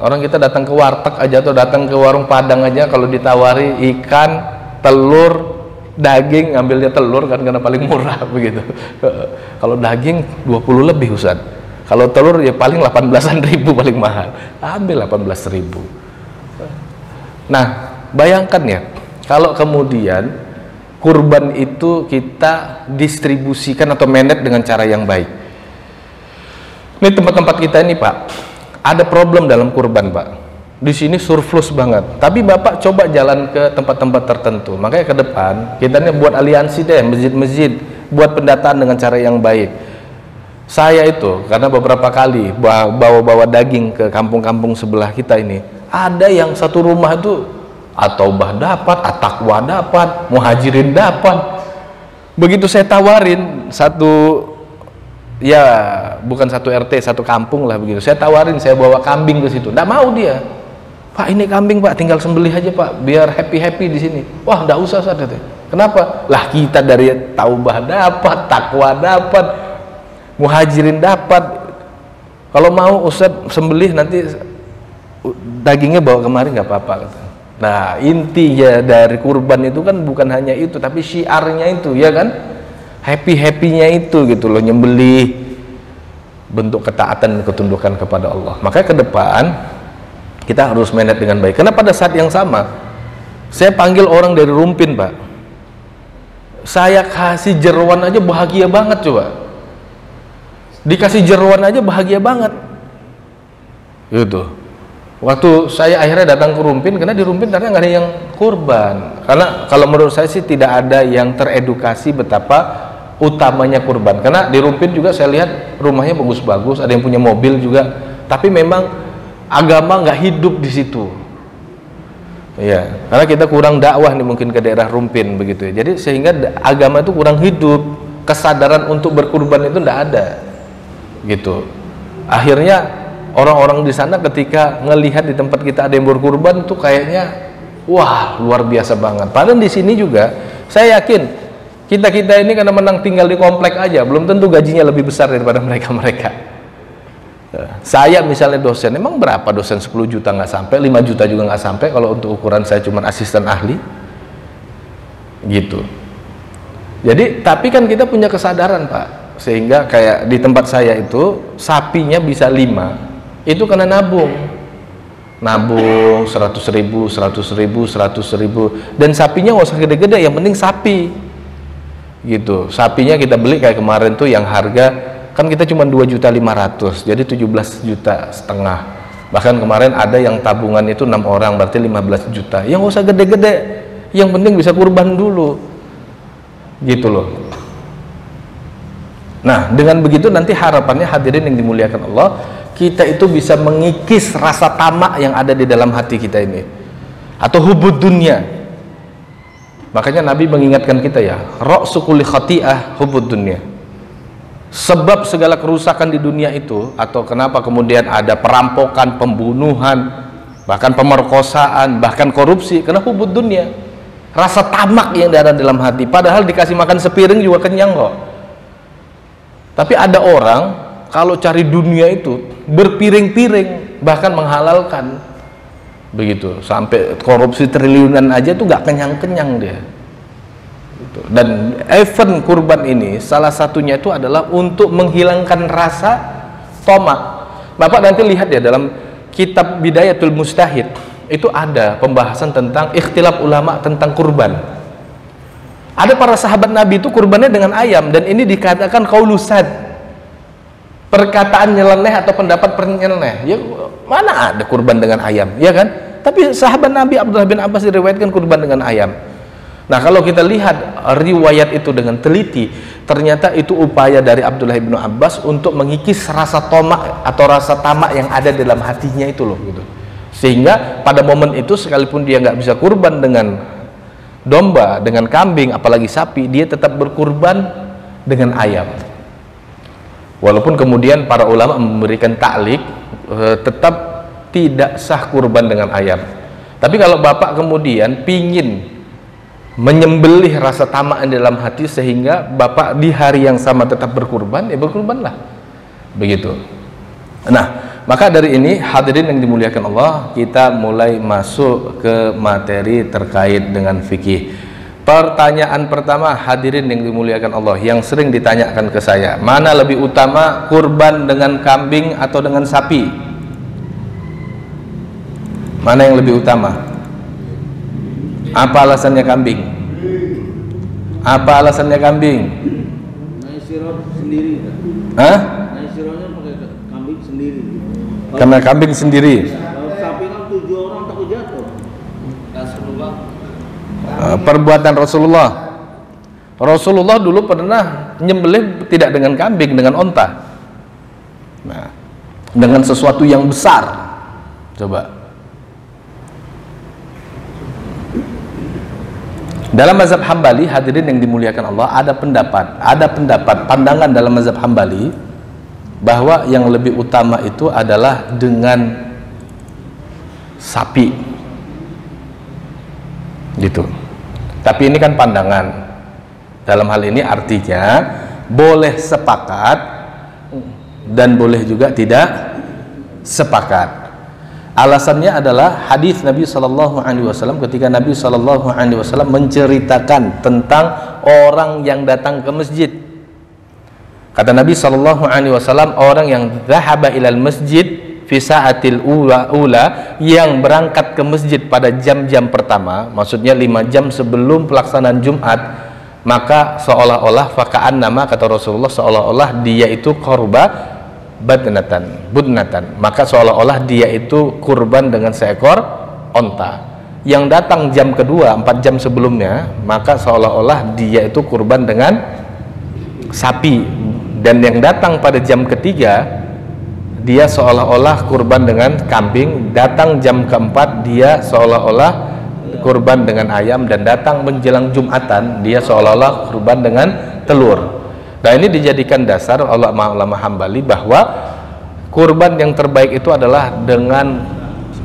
Orang kita datang ke warteg aja atau datang ke warung Padang aja, kalau ditawari ikan, telur, daging, ngambilnya telur kan karena paling murah begitu. Kalau daging 20 lebih Ustaz. Kalau telur ya paling 18.000 paling mahal, ambil 18.000. Nah, bayangkan ya, kalau kemudian kurban itu kita distribusikan atau manage dengan cara yang baik. Ini tempat-tempat kita ini Pak, ada problem dalam kurban Pak. Di sini surplus banget. Tapi Bapak coba jalan ke tempat-tempat tertentu. Makanya ke depan kita ini buat aliansi deh, masjid-masjid, buat pendataan dengan cara yang baik. Saya itu karena beberapa kali bawa-bawa daging ke kampung-kampung sebelah kita ini, ada yang satu rumah itu At-Taubah dapat, At-Taqwa dapat, Muhajirin dapat. Begitu saya tawarin satu, ya bukan satu RT, satu kampung lah begitu, saya tawarin, saya bawa kambing ke situ, nggak mau dia. Pak ini kambing Pak, tinggal sembelih aja Pak, biar happy di sini. Wah nggak usah Ustaz. Kenapa? Lah kita dari Taubah dapat, Taqwa dapat, Muhajirin dapat. Kalau mau Ustaz sembelih nanti dagingnya bawa kemari nggak apa-apa. Nah intinya dari kurban itu kan bukan hanya itu, tapi syiarnya itu ya kan, happy-nya itu gitu loh, nyembelih, bentuk ketaatan dan ketundukan kepada Allah. Makanya ke depan kita harus manage dengan baik. Karena pada saat yang sama saya panggil orang dari Rumpin Pak, saya kasih jeroan aja bahagia banget. Coba dikasih jeroan aja bahagia banget gitu. Waktu saya akhirnya datang ke Rumpin, karena di Rumpin ternyata nggak ada yang kurban. Karena kalau menurut saya sih tidak ada yang teredukasi betapa utamanya kurban. Karena di Rumpin juga saya lihat rumahnya bagus-bagus, ada yang punya mobil juga, tapi memang agama nggak hidup di situ. Ya, karena kita kurang dakwah nih mungkin ke daerah Rumpin begitu ya. Jadi sehingga agama itu kurang hidup, kesadaran untuk berkurban itu nggak ada gitu. Akhirnya orang-orang di sana ketika ngelihat di tempat kita ada yang berkurban tuh kayaknya wah luar biasa banget. Padahal di sini juga saya yakin kita ini karena menang tinggal di komplek aja belum tentu gajinya lebih besar daripada mereka. Saya misalnya dosen, emang berapa dosen 10 juta nggak sampai, 5 juta juga nggak sampai kalau untuk ukuran saya cuma asisten ahli gitu. Jadi tapi kan kita punya kesadaran Pak, sehingga kayak di tempat saya itu sapinya bisa 5 itu karena nabung 100.000 dan sapinya nggak usah gede-gede, yang penting sapi gitu. Sapinya kita beli kayak kemarin tuh yang harga kan kita cuma 2.500.000 jadi 17,5 juta. Bahkan kemarin ada yang tabungan itu 6 orang berarti 15 juta. Yang nggak usah gede-gede, yang penting bisa kurban dulu gitu loh. Nah dengan begitu nanti harapannya hadirin yang dimuliakan Allah, kita itu bisa mengikis rasa tamak yang ada di dalam hati kita ini, atau hubud dunia. Makanya Nabi mengingatkan kita ya, ra'su kulli khati'ah hubud dunia. Sebab segala kerusakan di dunia itu, atau kenapa kemudian ada perampokan, pembunuhan, bahkan pemerkosaan, bahkan korupsi, karena hubud dunia, rasa tamak yang ada dalam hati. Padahal dikasih makan sepiring juga kenyang kok. Tapi ada orang kalau cari dunia itu berpiring-piring, bahkan menghalalkan begitu, sampai korupsi triliunan aja tuh nggak kenyang-kenyang dia. Dan event kurban ini salah satunya itu adalah untuk menghilangkan rasa tomak. Bapak nanti lihat ya dalam kitab Bidayatul Mustahid itu ada pembahasan tentang ikhtilaf ulama tentang kurban. Ada para sahabat Nabi itu kurbannya dengan ayam, dan ini dikatakan qaulusad, perkataan nyeleneh atau pendapat penyeleneh. Ya mana ada kurban dengan ayam, ya kan? Tapi sahabat Nabi Abdullah bin Abbas diriwayatkan kurban dengan ayam. Nah, kalau kita lihat riwayat itu dengan teliti, ternyata itu upaya dari Abdullah bin Abbas untuk mengikis rasa tomak atau rasa tamak yang ada dalam hatinya itu loh, gitu. Sehingga pada momen itu sekalipun dia nggak bisa kurban dengan domba, dengan kambing, apalagi sapi, dia tetap berkurban dengan ayam. Walaupun kemudian para ulama memberikan ta'liq, tetap tidak sah kurban dengan ayam. Tapi kalau bapak kemudian pingin menyembelih rasa tamak dalam hati sehingga bapak di hari yang sama tetap berkurban, ya berkurbanlah, begitu. Nah, maka dari ini hadirin yang dimuliakan Allah, kita mulai masuk ke materi terkait dengan fikih. Pertanyaan pertama hadirin yang dimuliakan Allah, yang sering ditanyakan ke saya, mana lebih utama kurban dengan kambing atau dengan sapi? Mana yang lebih utama? Apa alasannya kambing? Apa alasannya kambing? Naik sirot sendiri. Hah? Naik sirotnya pakai kambing sendiri. Karena kambing sendiri. Kalau sapi kan 7 orang takut jatuh. Rasulullah. Perbuatan Rasulullah. Rasulullah dulu pernah nyembelih tidak dengan kambing, dengan onta. Nah, dengan sesuatu yang besar. Coba. Dalam mazhab Hambali, hadirin yang dimuliakan Allah, ada pendapat pandangan dalam mazhab Hambali bahwa yang lebih utama itu adalah dengan sapi, gitu. Tapi ini kan pandangan. Dalam hal ini artinya boleh sepakat dan boleh juga tidak sepakat. Alasannya adalah hadis Nabi Shallallahu Alaihi Wasallam ketika Nabi Shallallahu Alaihi Wasallam menceritakan tentang orang yang datang ke masjid. Kata Nabi Shallallahu Alaihi Wasallam, orang yang dhahaba ilal masjid fi sa'atil ula, yang berangkat ke masjid pada jam-jam pertama, maksudnya 5 jam sebelum pelaksanaan Jumat, maka seolah-olah faka'an nama, kata Rasulullah, seolah-olah dia itu korba budnatan, maka seolah-olah dia itu kurban dengan seekor onta. Yang datang jam kedua 4 jam sebelumnya, maka seolah-olah dia itu kurban dengan sapi. Dan yang datang pada jam ketiga, dia seolah-olah kurban dengan kambing. Datang jam keempat, dia seolah-olah kurban dengan ayam. Dan datang menjelang Jumatan, dia seolah-olah kurban dengan telur. Nah, ini dijadikan dasar ulama Hambali bahwa kurban yang terbaik itu adalah dengan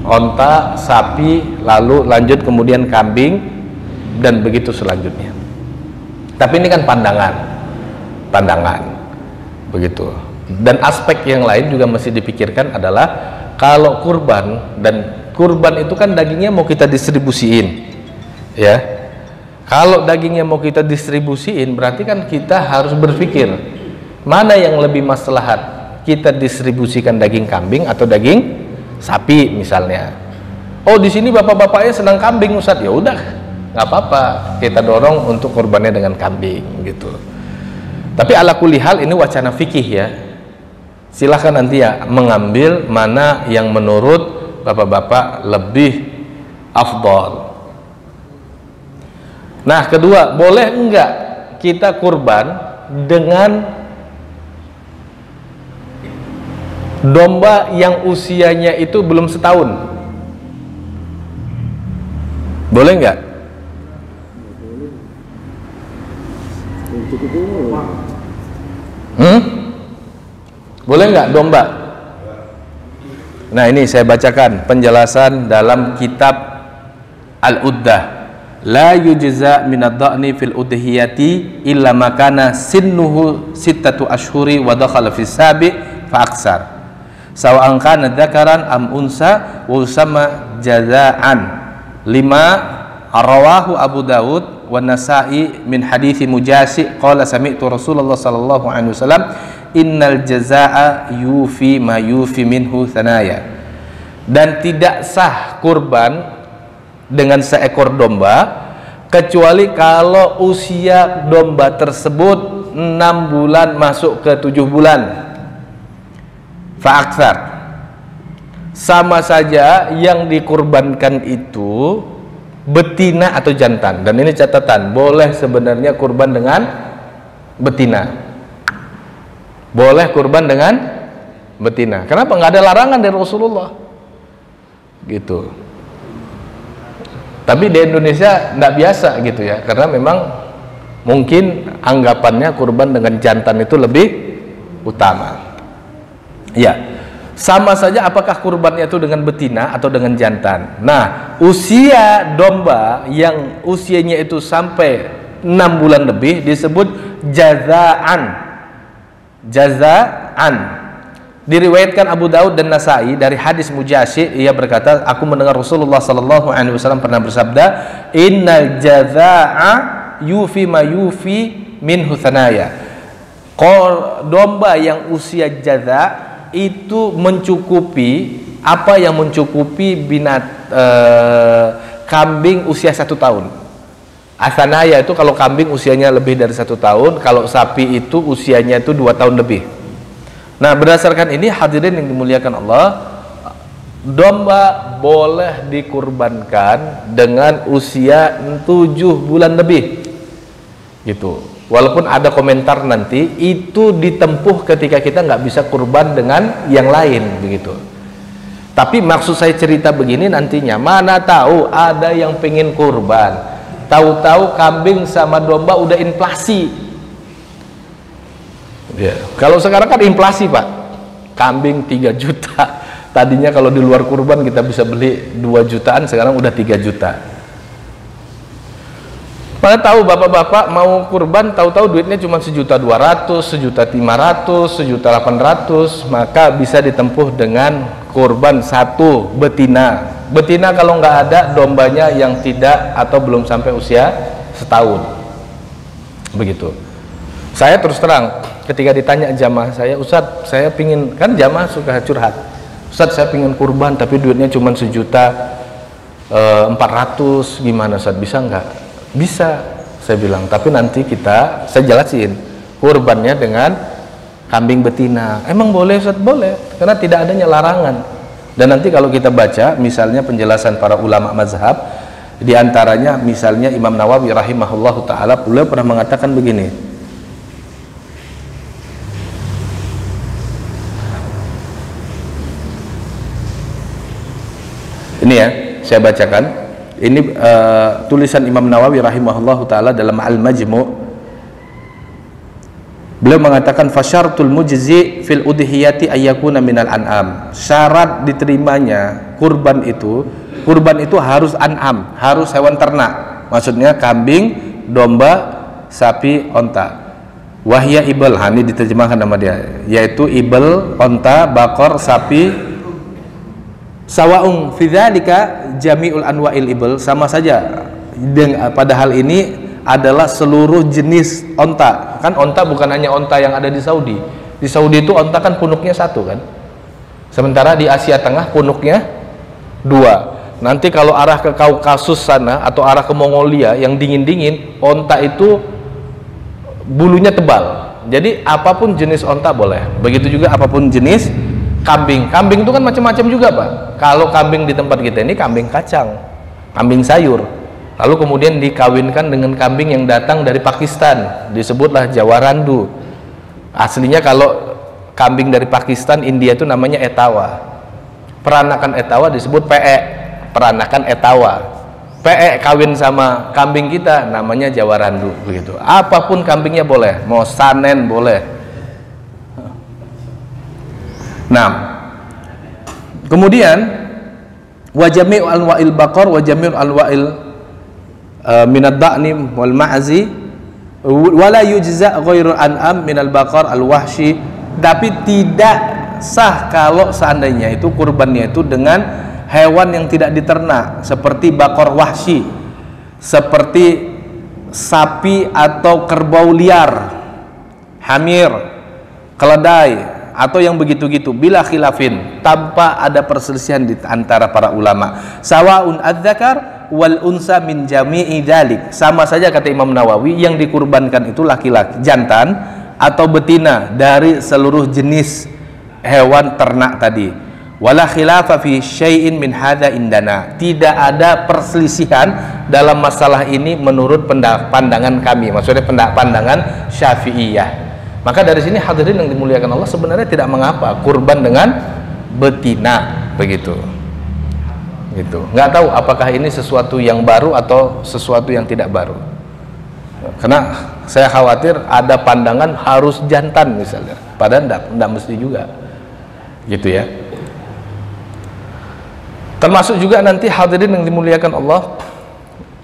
onta, sapi, lalu lanjut kemudian kambing, dan begitu selanjutnya. Tapi ini kan pandangan, begitu. Dan aspek yang lain juga mesti dipikirkan adalah kalau kurban, dan kurban itu kan dagingnya mau kita distribusiin, ya. Kalau dagingnya mau kita distribusiin, berarti kan kita harus berpikir mana yang lebih maslahat, kita distribusikan daging kambing atau daging sapi misalnya. Oh, di sini bapak-bapaknya senang kambing, Ustadz, ya udah, nggak apa-apa, kita dorong untuk kurbannya dengan kambing, gitu. Tapi ala kulli hal ini wacana fikih ya. Silahkan nanti ya mengambil mana yang menurut bapak-bapak lebih afdol. Nah, kedua, boleh enggak kita kurban dengan domba yang usianya itu belum setahun? Boleh enggak? Boleh enggak domba? Nah, ini saya bacakan penjelasan dalam kitab Al-Uddah. La yujza minad dha'ni fil udhiyati illa makana sinnuhu 6 ashhuri wa dakhala fi sabi' fa aksar. Sawa'an kana dzakaran am unsa wa usama jazaan. 5 rawahu Abu Dawud wa Nasa'i min hadithi Mujasi qala sami'tu Rasulullah sallallahu alaihi wasallam innal jazaa yufi ma yufi minhu thanaya. Dan tidak sah kurban dengan seekor domba kecuali kalau usia domba tersebut 6 bulan masuk ke 7 bulan fa'akthar. Sama saja yang dikurbankan itu betina atau jantan. Dan ini catatan, boleh sebenarnya kurban dengan betina, boleh kurban dengan betina. Kenapa? Nggak ada larangan dari Rasulullah gitu. Tapi di Indonesia nggak biasa gitu ya, karena memang mungkin anggapannya kurban dengan jantan itu lebih utama. Ya, sama saja apakah kurbannya itu dengan betina atau dengan jantan. Nah, usia domba yang usianya itu sampai 6 bulan lebih disebut jazaan. Jazaan. Diriwayatkan Abu Daud dan Nasa'i dari hadis Mujasi, ia berkata, aku mendengar Rasulullah sallallahu alaihi wasallam pernah bersabda, innal jazaa yufi ma yufi minhu thanaya. Domba yang usia jaza itu mencukupi apa yang mencukupi kambing usia 1 tahun. Athanaya itu kalau kambing usianya lebih dari 1 tahun, kalau sapi itu usianya itu 2 tahun lebih. Nah, berdasarkan ini hadirin yang dimuliakan Allah, domba boleh dikurbankan dengan usia 7 bulan lebih gitu. Walaupun ada komentar nanti itu ditempuh ketika kita nggak bisa kurban dengan yang lain begitu. Tapi maksud saya cerita begini nantinya, mana tahu ada yang pengen kurban, tahu-tahu kambing sama domba udah inflasi. Ya. Kalau sekarang kan inflasi Pak, kambing 3 juta. Tadinya kalau di luar kurban kita bisa beli 2 jutaan, sekarang udah 3 juta. Mana tahu bapak-bapak mau kurban, tahu-tahu duitnya cuma 1.200.000, 1.500.000, 1.800.000, maka bisa ditempuh dengan kurban 1 betina. Betina kalau nggak ada dombanya yang tidak atau belum sampai usia 1 tahun. Begitu. Saya terus terang, ketika ditanya jamaah saya, Ustadz, saya pingin, kan jamaah suka curhat, Ustadz saya pingin kurban tapi duitnya cuma 1.400.000, gimana Ustadz, bisa nggak? Bisa, saya bilang, tapi nanti saya jelasin kurbannya dengan kambing betina. Emang boleh Ustaz? Boleh, karena tidak adanya larangan. Dan nanti kalau kita baca misalnya penjelasan para ulama mazhab, diantaranya misalnya Imam Nawawi rahimahullahu ta'ala, beliau pernah mengatakan begini, ini ya, saya bacakan. Ini tulisan Imam Nawawi rahimahullahu ta'ala dalam Al-Majmu'. Beliau mengatakan fasyartul mujzi fil udhiyati ayyakuna minal an'am. Syarat diterimanya kurban itu harus an'am, harus hewan ternak. Maksudnya kambing, domba, sapi, onta. Wahya ibal, ini diterjemahkan nama dia, yaitu ibal, onta, bakor, sapi. Sawa'ung fi dzalika jami'ul anwa'il ibl, sama saja pada hal ini adalah seluruh jenis onta. Kan onta bukan hanya onta yang ada di Saudi. Di Saudi itu onta kan punuknya 1 kan. Sementara di Asia Tengah punuknya 2. Nanti kalau arah ke Kaukasus sana atau arah ke Mongolia yang dingin-dingin, onta itu bulunya tebal. Jadi apapun jenis onta boleh. Begitu juga apapun jenis kambing. Kambing itu kan macam-macam juga Pak. Kalau kambing di tempat kita ini kambing kacang, kambing sayur, lalu kemudian dikawinkan dengan kambing yang datang dari Pakistan, disebutlah Jawarandu. Aslinya kalau kambing dari Pakistan, India itu namanya etawa. Peranakan etawa disebut PE, peranakan etawa. PE kawin sama kambing kita namanya Jawarandu begitu. Apapun kambingnya boleh, mau sanen boleh. Nah, kemudian wajami'u anwa'il baqar wa jami'u anwa'il minad da'ni wal ma'zi wala yujza ghairu an'am minal baqar al wahshi. Tapi tidak sah kalau seandainya itu kurbannya itu dengan hewan yang tidak diternak seperti bakor wahsy, seperti sapi atau kerbau liar, hamir, keledai, atau yang begitu-gitu, bila khilafin, tanpa ada perselisihan di antara para ulama. Sawaun adzakar wal unsa min jami'i dzalik, sama saja kata Imam Nawawi, yang dikurbankan itu laki-laki jantan atau betina dari seluruh jenis hewan ternak tadi. Wala khilafa fi syai'in min hadza indana, tidak ada perselisihan dalam masalah ini menurut pandangan kami, maksudnya pandangan Syafi'iyah. Maka dari sini hadirin yang dimuliakan Allah, sebenarnya tidak mengapa kurban dengan betina, begitu. Gitu. Nggak tahu apakah ini sesuatu yang baru atau sesuatu yang tidak baru. Karena saya khawatir ada pandangan harus jantan misalnya, padahal enggak mesti juga. Gitu ya. Termasuk juga nanti hadirin yang dimuliakan Allah,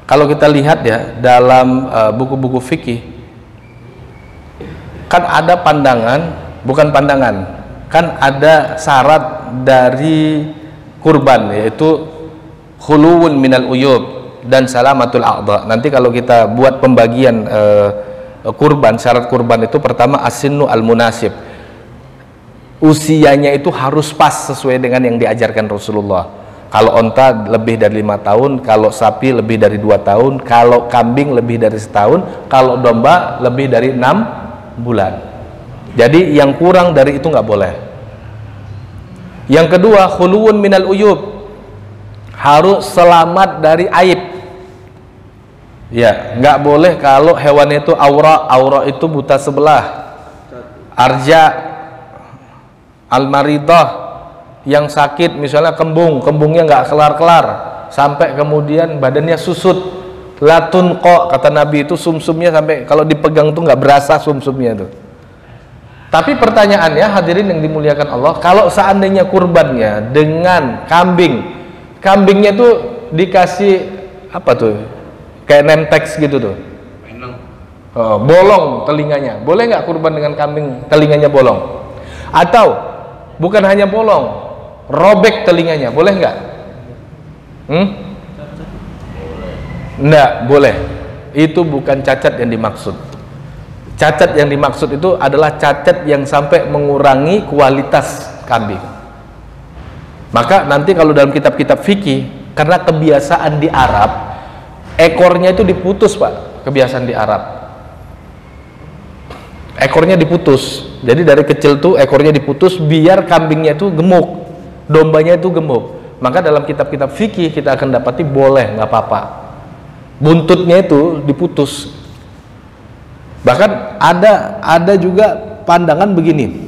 kalau kita lihat ya dalam buku-buku fikih, kan ada pandangan, bukan pandangan, kan ada syarat dari kurban, yaitu khuluwun minal uyub dan salamatul a'dha. Nanti kalau kita buat pembagian kurban, syarat kurban itu pertama as-sinnu al-munasib, usianya itu harus pas sesuai dengan yang diajarkan Rasulullah. Kalau onta lebih dari 5 tahun, kalau sapi lebih dari 2 tahun, kalau kambing lebih dari setahun, kalau domba lebih dari 6 bulan. Jadi yang kurang dari itu nggak boleh. Yang kedua, khuluwun minal uyub, harus selamat dari aib. Ya, nggak boleh kalau hewannya itu aura itu buta sebelah, arja, almaridah, yang sakit misalnya kembungnya nggak kelar-kelar sampai kemudian badannya susut, latun kok kata Nabi itu sumsumnya sampai kalau dipegang tuh nggak berasa sumsumnya tuh. Tapi pertanyaannya hadirin yang dimuliakan Allah, kalau seandainya kurbannya dengan kambingnya tuh dikasih apa tuh kayak nemtex gitu tuh, bolong telinganya, boleh nggak kurban dengan kambing telinganya bolong? Atau bukan hanya bolong, robek telinganya, boleh nggak? Nggak boleh. Itu bukan cacat yang dimaksud. Cacat yang dimaksud itu adalah cacat yang sampai mengurangi kualitas kambing. Maka nanti kalau dalam kitab-kitab fikih, karena kebiasaan di Arab, ekornya itu diputus, Pak. Kebiasaan di Arab, ekornya diputus. Jadi dari kecil tuh ekornya diputus biar kambingnya itu gemuk, dombanya itu gemuk. Maka dalam kitab-kitab fikih kita akan dapati boleh, nggak apa-apa, buntutnya itu diputus. Bahkan ada juga pandangan begini,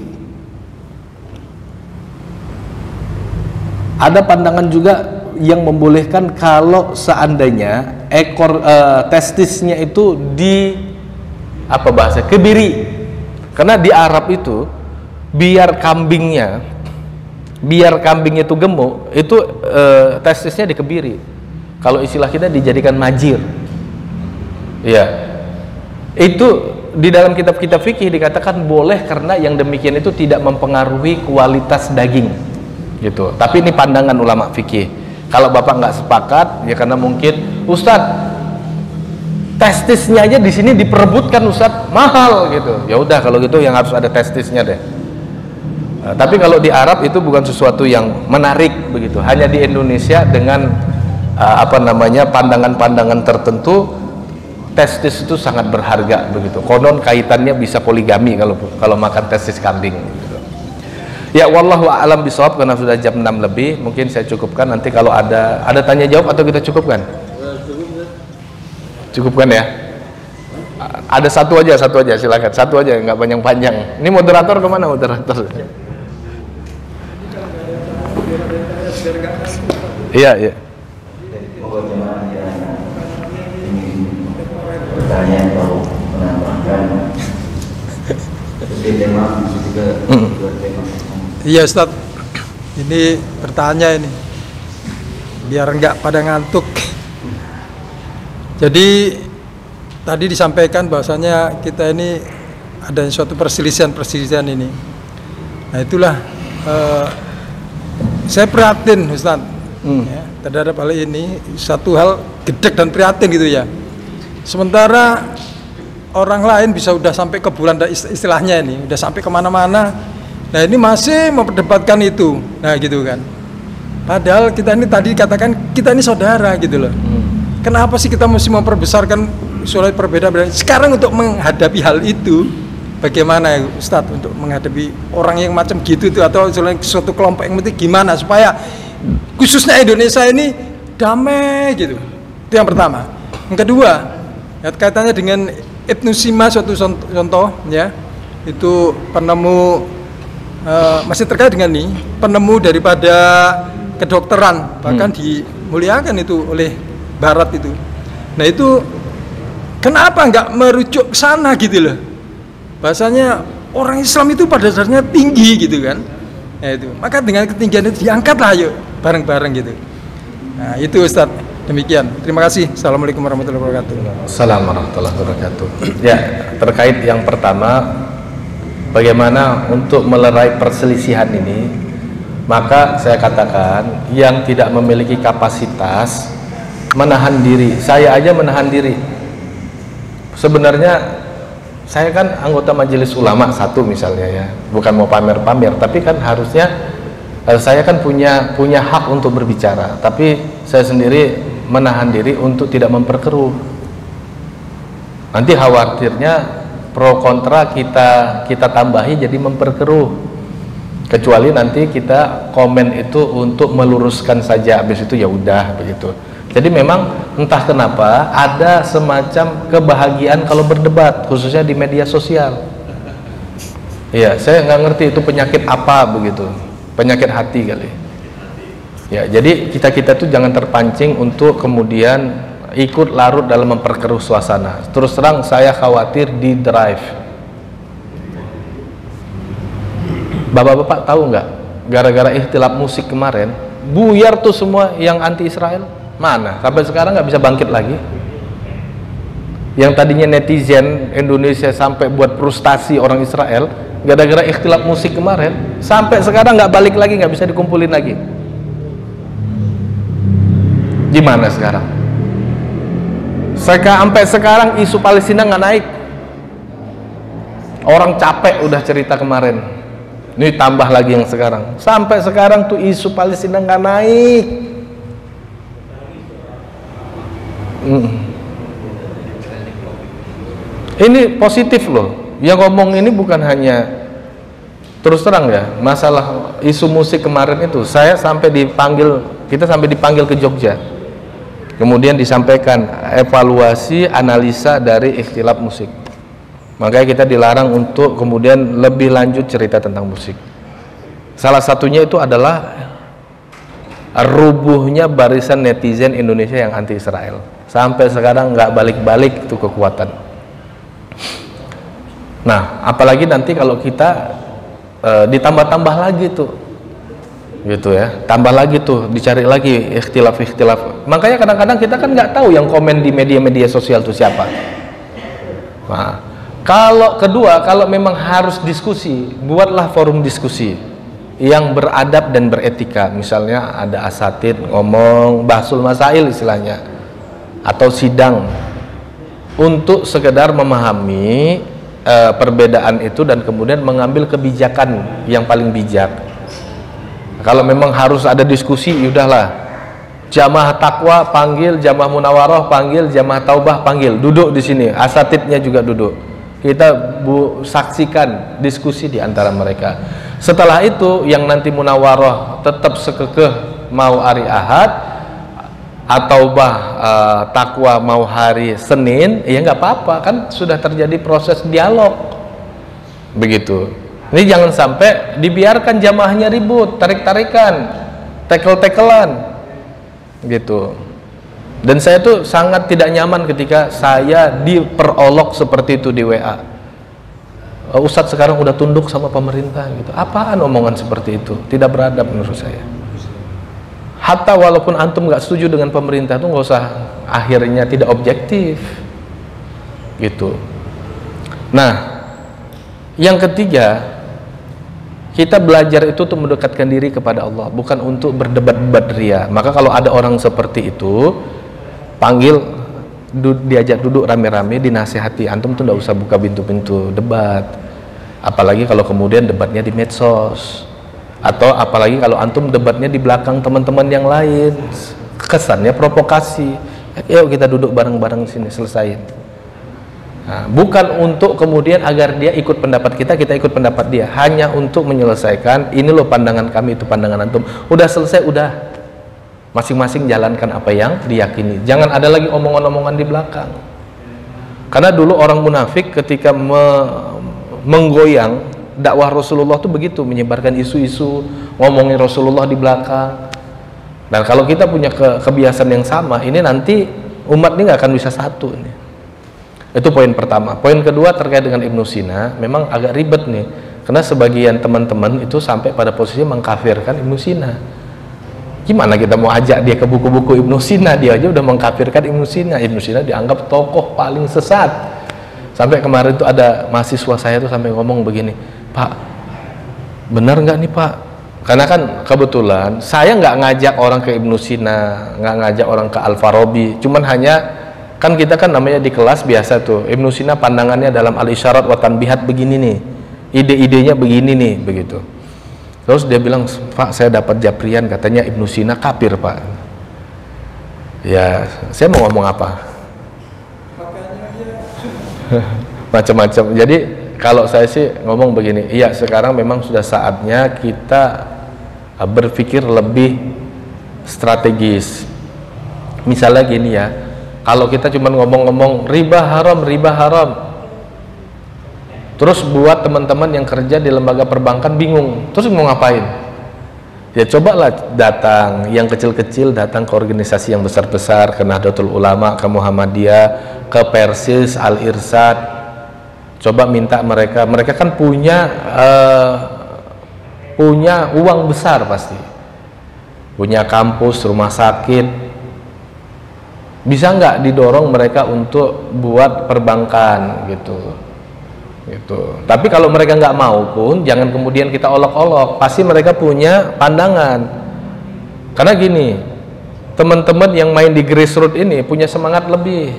ada pandangan juga yang membolehkan kalau seandainya ekor testisnya itu di apa bahasa kebiri. Karena di Arab itu biar kambingnya itu gemuk, itu testisnya dikebiri. Kalau istilah kita dijadikan majir. Ya, itu di dalam kitab-kitab fikih dikatakan boleh karena yang demikian itu tidak mempengaruhi kualitas daging, gitu. Tapi ini pandangan ulama fikih. Kalau bapak nggak sepakat, ya karena mungkin Ustadz, testisnya aja di sini diperebutkan Ustadz, mahal gitu. Ya udah kalau gitu yang harus ada testisnya deh. Tapi kalau di Arab itu bukan sesuatu yang menarik begitu. Hanya di Indonesia dengan pandangan-pandangan tertentu, testis itu sangat berharga begitu. Konon kaitannya bisa poligami kalau makan testis kambing. Gitu. Ya wallahu a'lam bishawab, karena sudah jam 6 lebih, mungkin saya cukupkan. Nanti kalau ada tanya jawab atau kita cukupkan? Cukupkan ya. Ada satu aja silakan, satu aja, nggak panjang-panjang. Ini moderator kemana moderator? Iya. Pertanyaan atau menambahkan tema juga tema. Iya Ustaz, ini bertanya ini biar nggak pada ngantuk. Jadi tadi disampaikan bahwasanya kita ini ada suatu perselisihan ini. Nah itulah saya prihatin Ustaz ya, terhadap hal ini satu hal gedek dan prihatin gitu ya. Sementara orang lain bisa udah sampai ke bulan, istilahnya ini udah sampai kemana-mana. Nah ini masih memperdebatkan itu, nah gitu kan. Padahal kita ini tadi katakan kita ini saudara gitu loh. Kenapa sih kita mesti memperbesarkan soal perbedaan? Sekarang untuk menghadapi hal itu, bagaimana ya Ustadz untuk menghadapi orang yang macam gitu itu, atau suatu kelompok yang penting gimana supaya khususnya Indonesia ini damai gitu. Itu yang pertama. Yang kedua, ya, kaitannya dengan Ibnu Sina, suatu contoh ya, itu penemu masih terkait dengan ini, penemu daripada kedokteran, bahkan dimuliakan itu oleh Barat itu. Nah itu kenapa nggak merujuk ke sana gitu loh? Bahasanya orang Islam itu pada dasarnya tinggi gitu kan. Nah itu, maka dengan ketinggian itu diangkatlah yuk bareng-bareng gitu. Nah itu Ustadz, demikian. Terima kasih. Assalamualaikum warahmatullahi wabarakatuh. Assalamualaikum warahmatullahi wabarakatuh. Ya, terkait yang pertama, bagaimana untuk melerai perselisihan ini, maka saya katakan yang tidak memiliki kapasitas menahan diri, saya aja menahan diri. Sebenarnya saya kan anggota majelis ulama satu misalnya ya, bukan mau pamer-pamer, tapi kan harusnya saya kan punya hak untuk berbicara, tapi saya sendiri menahan diri untuk tidak memperkeruh. Nanti khawatirnya pro kontra kita tambahi jadi memperkeruh. Kecuali nanti kita komen itu untuk meluruskan saja, habis itu ya udah begitu. Jadi memang entah kenapa ada semacam kebahagiaan kalau berdebat, khususnya di media sosial. Iya, saya nggak ngerti itu penyakit apa begitu, penyakit hati kali. Ya, jadi kita tuh jangan terpancing untuk kemudian ikut larut dalam memperkeruh suasana. Terus terang saya khawatir di drive. Bapak-bapak tahu nggak? Gara-gara ikhtilaf musik kemarin, buyar tuh semua yang anti Israel. Mana? Sampai sekarang nggak bisa bangkit lagi. Yang tadinya netizen Indonesia sampai buat frustasi orang Israel, gara-gara ikhtilaf musik kemarin, sampai sekarang nggak balik lagi, nggak bisa dikumpulin lagi. Gimana sekarang? Sampai sekarang isu Palestina nggak naik. Orang capek udah cerita kemarin. Ini tambah lagi yang sekarang. Sampai sekarang tuh isu Palestina nggak naik. Ini positif loh. Yang ngomong ini bukan hanya, terus terang ya, masalah isu musik kemarin itu, kita sampai dipanggil ke Jogja. Kemudian disampaikan evaluasi analisa dari ikhtilaf musik. Makanya kita dilarang untuk kemudian lebih lanjut cerita tentang musik. Salah satunya itu adalah rubuhnya barisan netizen Indonesia yang anti Israel. Sampai sekarang nggak balik-balik itu kekuatan. Nah, apalagi nanti kalau kita ditambah-tambah lagi tuh, gitu ya, tambah lagi tuh, dicari lagi ikhtilaf. Makanya kadang-kadang kita kan nggak tahu yang komen di media-media sosial itu siapa. Nah, kalau memang harus diskusi, buatlah forum diskusi yang beradab dan beretika. Misalnya ada asatid ngomong bahsul masail istilahnya, atau sidang untuk sekedar memahami perbedaan itu dan kemudian mengambil kebijakan yang paling bijak. Kalau memang harus ada diskusi, udahlah, jamaah takwa panggil, jamaah munawarah panggil, jamaah taubah panggil, duduk di sini, asatidnya juga duduk. Kita saksikan diskusi di antara mereka. Setelah itu yang nanti munawarah tetap sekekeh mau hari Ahad, atau takwa mau hari Senin, ya nggak apa-apa, kan sudah terjadi proses dialog begitu. Ini jangan sampai dibiarkan jamaahnya ribut, tarik-tarikan, tekel-tekelan gitu. Dan saya tuh sangat tidak nyaman ketika saya diperolok seperti itu di WA. Ustadz sekarang udah tunduk sama pemerintah gitu. Apaan omongan seperti itu? Tidak beradab menurut saya. Hatta walaupun antum nggak setuju dengan pemerintah tuh nggak usah akhirnya tidak objektif gitu. Nah, yang ketiga, Kita belajar itu untuk mendekatkan diri kepada Allah, bukan untuk berdebat-debat ria. Maka kalau ada orang seperti itu, panggil, diajak duduk rame-rame, dinasihati, antum tuh nggak usah buka pintu-pintu debat. Apalagi kalau kemudian debatnya di medsos, atau apalagi kalau antum debatnya di belakang teman-teman yang lain, kesannya provokasi. Yuk kita duduk bareng-bareng sini, selesaiin. Nah, bukan untuk kemudian agar dia ikut pendapat kita ikut pendapat dia, hanya untuk menyelesaikan, ini loh pandangan kami, itu pandangan antum, udah selesai, udah masing-masing jalankan apa yang diyakini. Jangan ada lagi omongan-omongan di belakang, karena dulu orang munafik ketika menggoyang dakwah Rasulullah tuh begitu, menyebarkan isu-isu, ngomongin Rasulullah di belakang. Dan kalau kita punya kebiasaan yang sama, ini nanti umat ini nggak akan bisa satu nih. Itu poin pertama. Poin kedua terkait dengan Ibnu Sina, memang agak ribet nih, karena sebagian teman-teman itu sampai pada posisi mengkafirkan Ibnu Sina. Gimana kita mau ajak dia ke buku-buku Ibnu Sina, dia aja udah mengkafirkan Ibnu Sina. Ibnu Sina dianggap tokoh paling sesat. Sampai kemarin tuh ada mahasiswa saya tuh sampai ngomong begini, Pak, benar nggak nih Pak? Karena kan kebetulan saya nggak ngajak orang ke Ibnu Sina, nggak ngajak orang ke Al-Farabi, cuman hanya kan kita kan namanya di kelas biasa tuh, Ibnu Sina pandangannya dalam Al-Isyarat wa Tanbihat begini nih, ide-idenya begini nih, begitu. Terus dia bilang, Pak, saya dapat Japrian katanya Ibnu Sina kafir Pak. Ya saya mau ngomong apa? Macam-macam. Jadi kalau saya sih ngomong begini, iya sekarang memang sudah saatnya kita berpikir lebih strategis. Misalnya gini ya, kalau kita cuma ngomong-ngomong riba haram, terus buat teman-teman yang kerja di lembaga perbankan bingung, terus mau ngapain? Ya cobalah datang, yang kecil-kecil datang ke organisasi yang besar-besar, ke Nahdlatul Ulama, ke Muhammadiyah, ke Persis, Al-Irsad. Coba minta mereka kan punya uang besar pasti, punya kampus, rumah sakit. Bisa nggak didorong mereka untuk buat perbankan gitu. Tapi kalau mereka nggak mau pun jangan kemudian kita olok-olok, pasti mereka punya pandangan. Karena gini, teman-teman yang main di grassroots ini punya semangat lebih,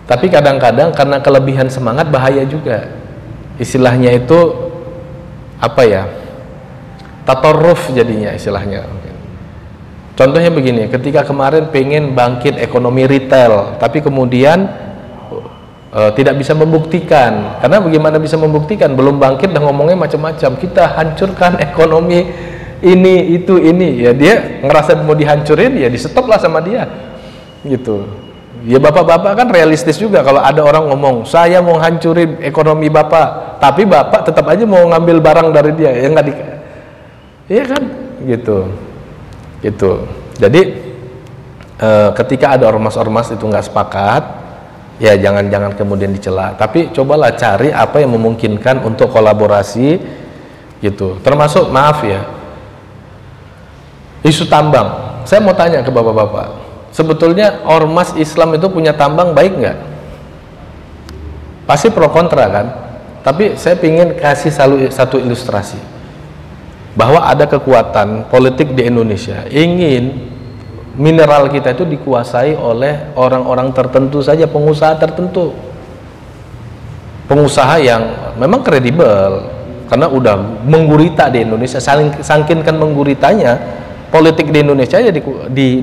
tapi kadang-kadang karena kelebihan semangat bahaya juga. Istilahnya itu apa ya, tatorruf jadinya istilahnya. Contohnya begini, ketika kemarin pengen bangkit ekonomi retail, tapi kemudian tidak bisa membuktikan. Karena bagaimana bisa membuktikan? Belum bangkit dan ngomongnya macam-macam. Kita hancurkan ekonomi ini, itu, ini. Ya dia ngerasa mau dihancurin, ya di stop lah sama dia. Gitu. Ya bapak-bapak kan realistis juga. Kalau ada orang ngomong, saya mau hancurin ekonomi bapak, tapi bapak tetap aja mau ngambil barang dari dia. Ya nggak iya kan? Gitu. Jadi ketika ada ormas-ormas itu nggak sepakat, ya jangan kemudian dicela, tapi cobalah cari apa yang memungkinkan untuk kolaborasi gitu. Termasuk maaf ya, isu tambang. Saya mau tanya ke bapak-bapak, sebetulnya ormas Islam itu punya tambang baik nggak? Pasti pro kontra kan? Tapi saya ingin kasih satu ilustrasi bahwa ada kekuatan politik di Indonesia ingin mineral kita itu dikuasai oleh orang-orang tertentu saja, pengusaha tertentu, pengusaha yang memang kredibel karena udah menggurita di Indonesia, sangkinkan mengguritanya politik di Indonesia aja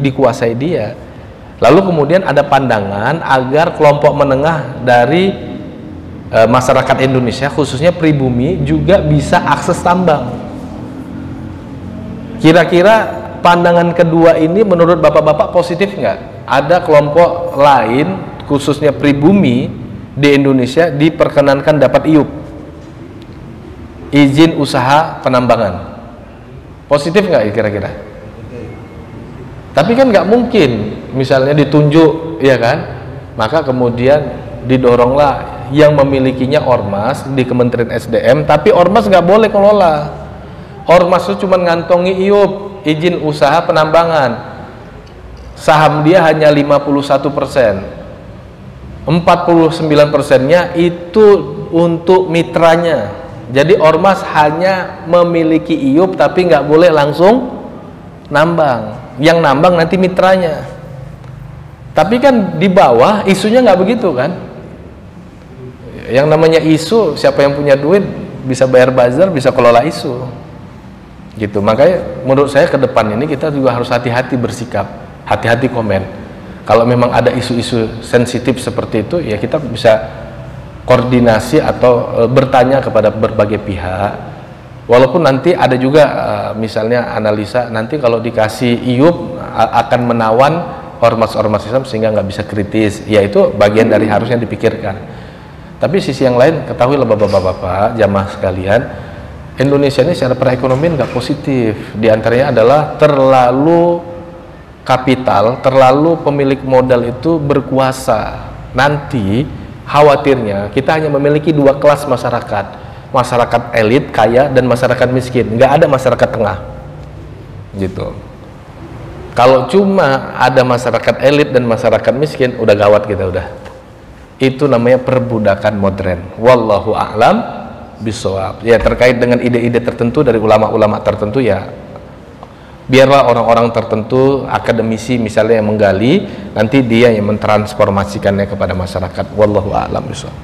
dikuasai dia. Lalu kemudian ada pandangan agar kelompok menengah dari masyarakat Indonesia khususnya pribumi juga bisa akses tambang. Kira-kira pandangan kedua ini menurut bapak-bapak positif nggak? Ada kelompok lain khususnya pribumi di Indonesia diperkenankan dapat IUP, izin usaha penambangan. Positif nggak kira-kira? Tapi kan nggak mungkin misalnya ditunjuk, ya kan? Maka kemudian didoronglah yang memilikinya ormas di Kementerian SDM, tapi ormas nggak boleh kelola. Ormas itu cuma ngantongi IUP, izin usaha penambangan, saham dia hanya 51%, 49%-nya itu untuk mitranya. Jadi ormas hanya memiliki IUP tapi nggak boleh langsung nambang. Yang nambang nanti mitranya. Tapi kan di bawah isunya nggak begitu kan? Yang namanya isu, siapa yang punya duit bisa bayar bazar, bisa kelola isu. Gitu. Makanya menurut saya ke depan ini kita juga harus hati-hati bersikap, hati-hati komen. Kalau memang ada isu-isu sensitif seperti itu, ya kita bisa koordinasi atau bertanya kepada berbagai pihak. Walaupun nanti ada juga misalnya analisa nanti kalau dikasih IUP akan menawan ormas-ormas Islam sehingga nggak bisa kritis. Ya itu bagian dari harusnya dipikirkan. Tapi sisi yang lain, ketahuilah bapak-bapak, jamaah sekalian, Indonesia ini secara perekonomian nggak positif. Di antaranya adalah terlalu kapital, terlalu pemilik modal itu berkuasa. Nanti khawatirnya kita hanya memiliki dua kelas masyarakat, masyarakat elit kaya dan masyarakat miskin, nggak ada masyarakat tengah gitu. Kalau cuma ada masyarakat elit dan masyarakat miskin, udah gawat kita udah. Itu namanya perbudakan modern. Wallahu a'lam bishawab. Ya, terkait dengan ide-ide tertentu dari ulama-ulama tertentu, ya biarlah orang-orang tertentu, akademisi misalnya yang menggali, nanti dia yang mentransformasikannya kepada masyarakat. Wallahu a'lam bishawab.